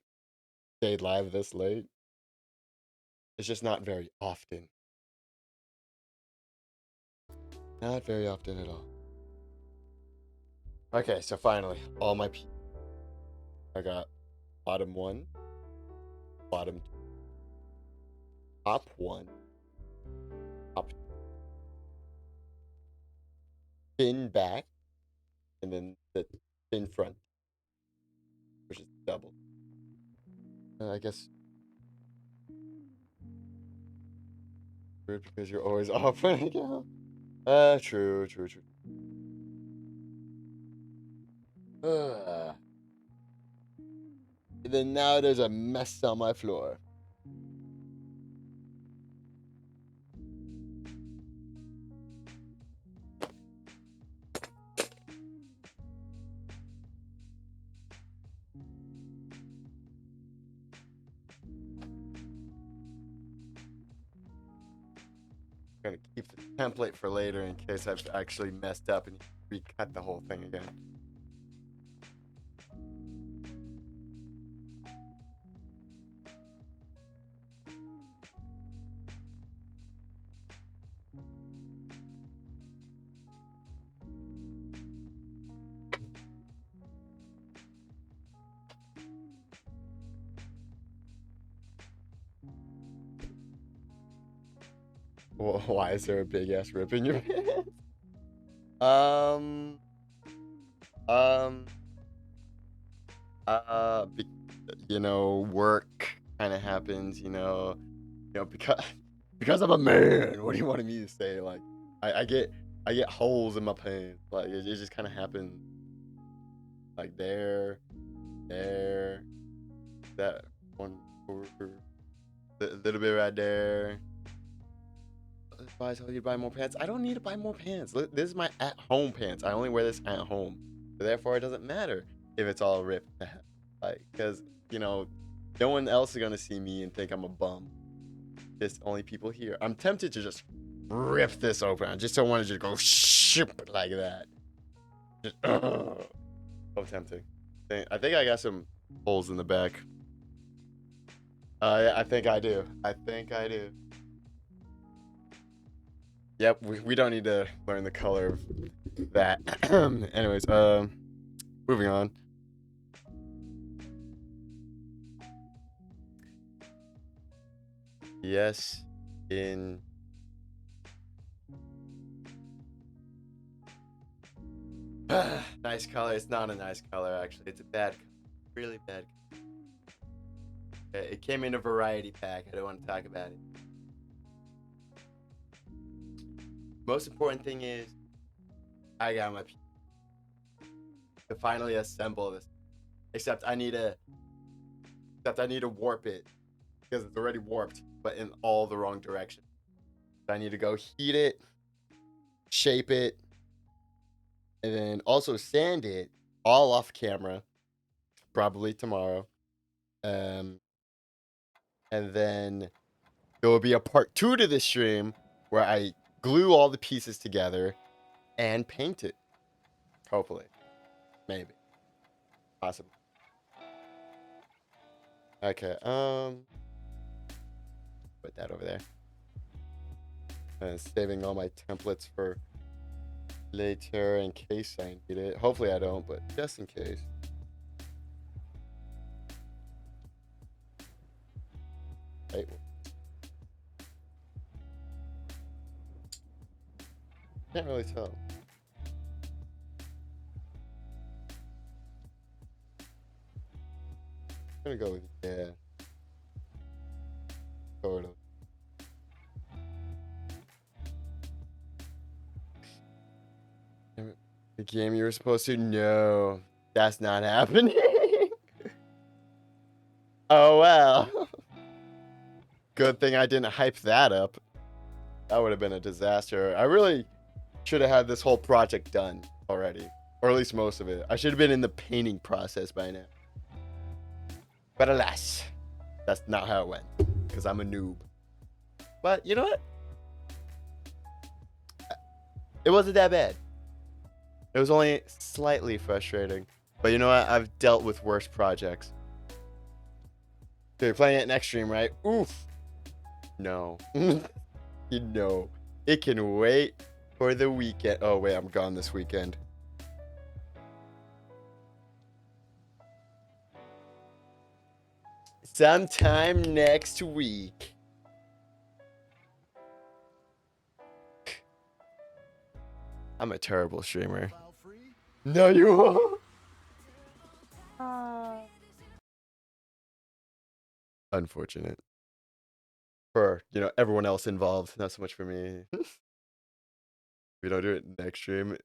S1: stayed live this late. It's just not very often. Not very often at all. Okay, so finally, all my pieces. I got bottom one, bottom two, top one, top two, thin back, and then the thin front, which is double. I guess weird because you're always off when I go. True. And then now there's a mess on my floor. I'm gonna keep the template for later in case I've actually messed up and recut the whole thing again. Why is there a big ass rip in your pants? Be, work kind of happens, because I'm a man. What do you want me to say? Like, I get holes in my pants. Like, it just kind of happens. Like there, that one, a little bit right there. Why I told you to buy more pants? I don't need to buy more pants. This is my at-home pants. I only wear this at home, so therefore it doesn't matter if it's all ripped. Like, because no one else is gonna see me and think I'm a bum. Just only people here. I'm tempted to just rip this open. I just don't want to just go ship like that. Just, so tempting. I think I got some holes in the back. Yeah, I think I do. Yep, we don't need to learn the color of that. Anyways, moving on. Yes, in nice color. It's not a nice color, actually. It's a bad color. Really bad color. It came in a variety pack. I don't want to talk about it. Most important thing is I got my to finally assemble this. Except I need to warp it because it's already warped, but in all the wrong directions. I need to go heat it, shape it, and then also sand it all off camera, probably tomorrow. And then there will be a part 2 to this stream where I glue all the pieces together and paint it. Hopefully. Maybe. Possibly. Okay, put that over there. Saving all my templates for later in case I need it. Hopefully I don't, but just in case. Right. Can't really tell. I'm gonna go with yeah. Sort of. The game you were supposed to? No, that's not happening. Oh well. Good thing I didn't hype that up. That would have been a disaster. I really should have had this whole project done already, or at least most of it. I should have been in the painting process by now. But alas, that's not how it went, because I'm a noob. But you know what? It wasn't that bad. It was only slightly frustrating. But you know what? I've dealt with worse projects. So you're playing it next stream, right? Oof. No. You know. It can wait for the weekend. Oh, wait. I'm gone this weekend. Sometime next week. I'm a terrible streamer. No, you won't. Unfortunate. For, you know, everyone else involved. Not so much for me. If we don't do it next stream,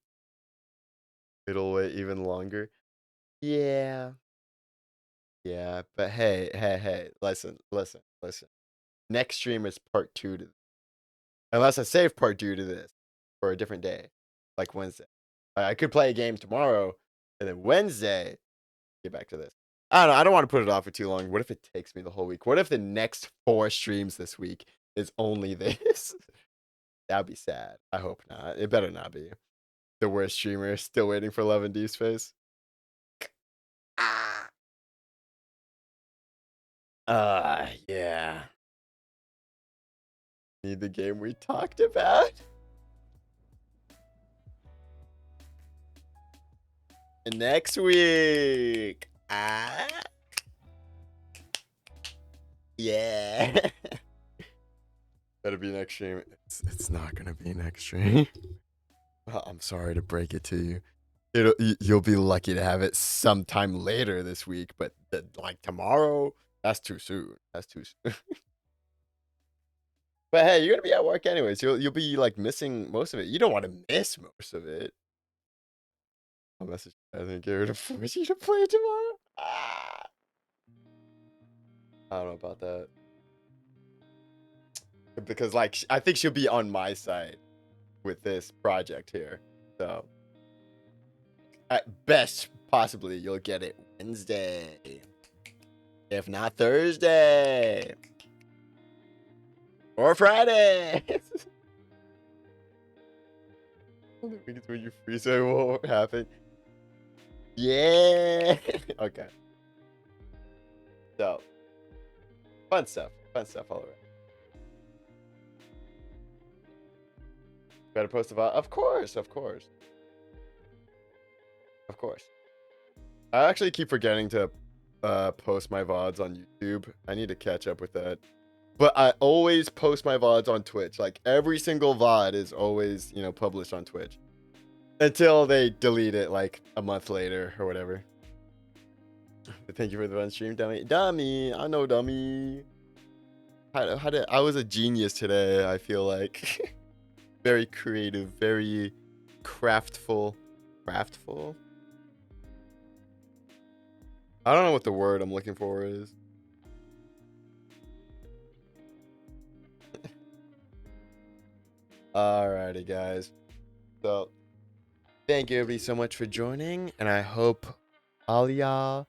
S1: it'll wait even longer. Yeah. Yeah, but hey. Listen. Next stream is part 2 to this. Unless I save part 2 to this for a different day, like Wednesday. I could play a game tomorrow, and then Wednesday, get back to this. I don't know. I don't want to put it off for too long. What if it takes me the whole week? What if the next 4 streams this week is only this? That'd be sad. I hope not. It better not be. The worst streamer still waiting for Love and D's face. Yeah. Need the game we talked about. Next week. Yeah. Better be next stream. It's not gonna be next stream. Well, I'm sorry to break it to you. You'll be lucky to have it sometime later this week, but like tomorrow, that's too soon. That's too soon. But hey, you're gonna be at work anyways. You'll be like missing most of it. You don't want to miss most of it. I'll message I think Gary to force you to play tomorrow. I don't know about that. Because like I think she'll be on my side with this project here. So at best, possibly you'll get it Wednesday. If not Thursday. Or Friday. It's when you free, so it won't happen. Yeah. Okay. So fun stuff all around. Better post a VOD? Of course. I actually keep forgetting to post my VODs on YouTube. I need to catch up with that. But I always post my VODs on Twitch. Like every single VOD is always, you know, published on Twitch. Until they delete it like a month later or whatever. Thank you for the fun stream, dummy. Dummy, I know, dummy. I was a genius today, I feel like. Very creative, very craftful. Craftful? I don't know what the word I'm looking for is. Alrighty, guys. So, thank you everybody so much for joining, and I hope all y'all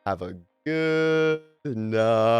S1: have a good night.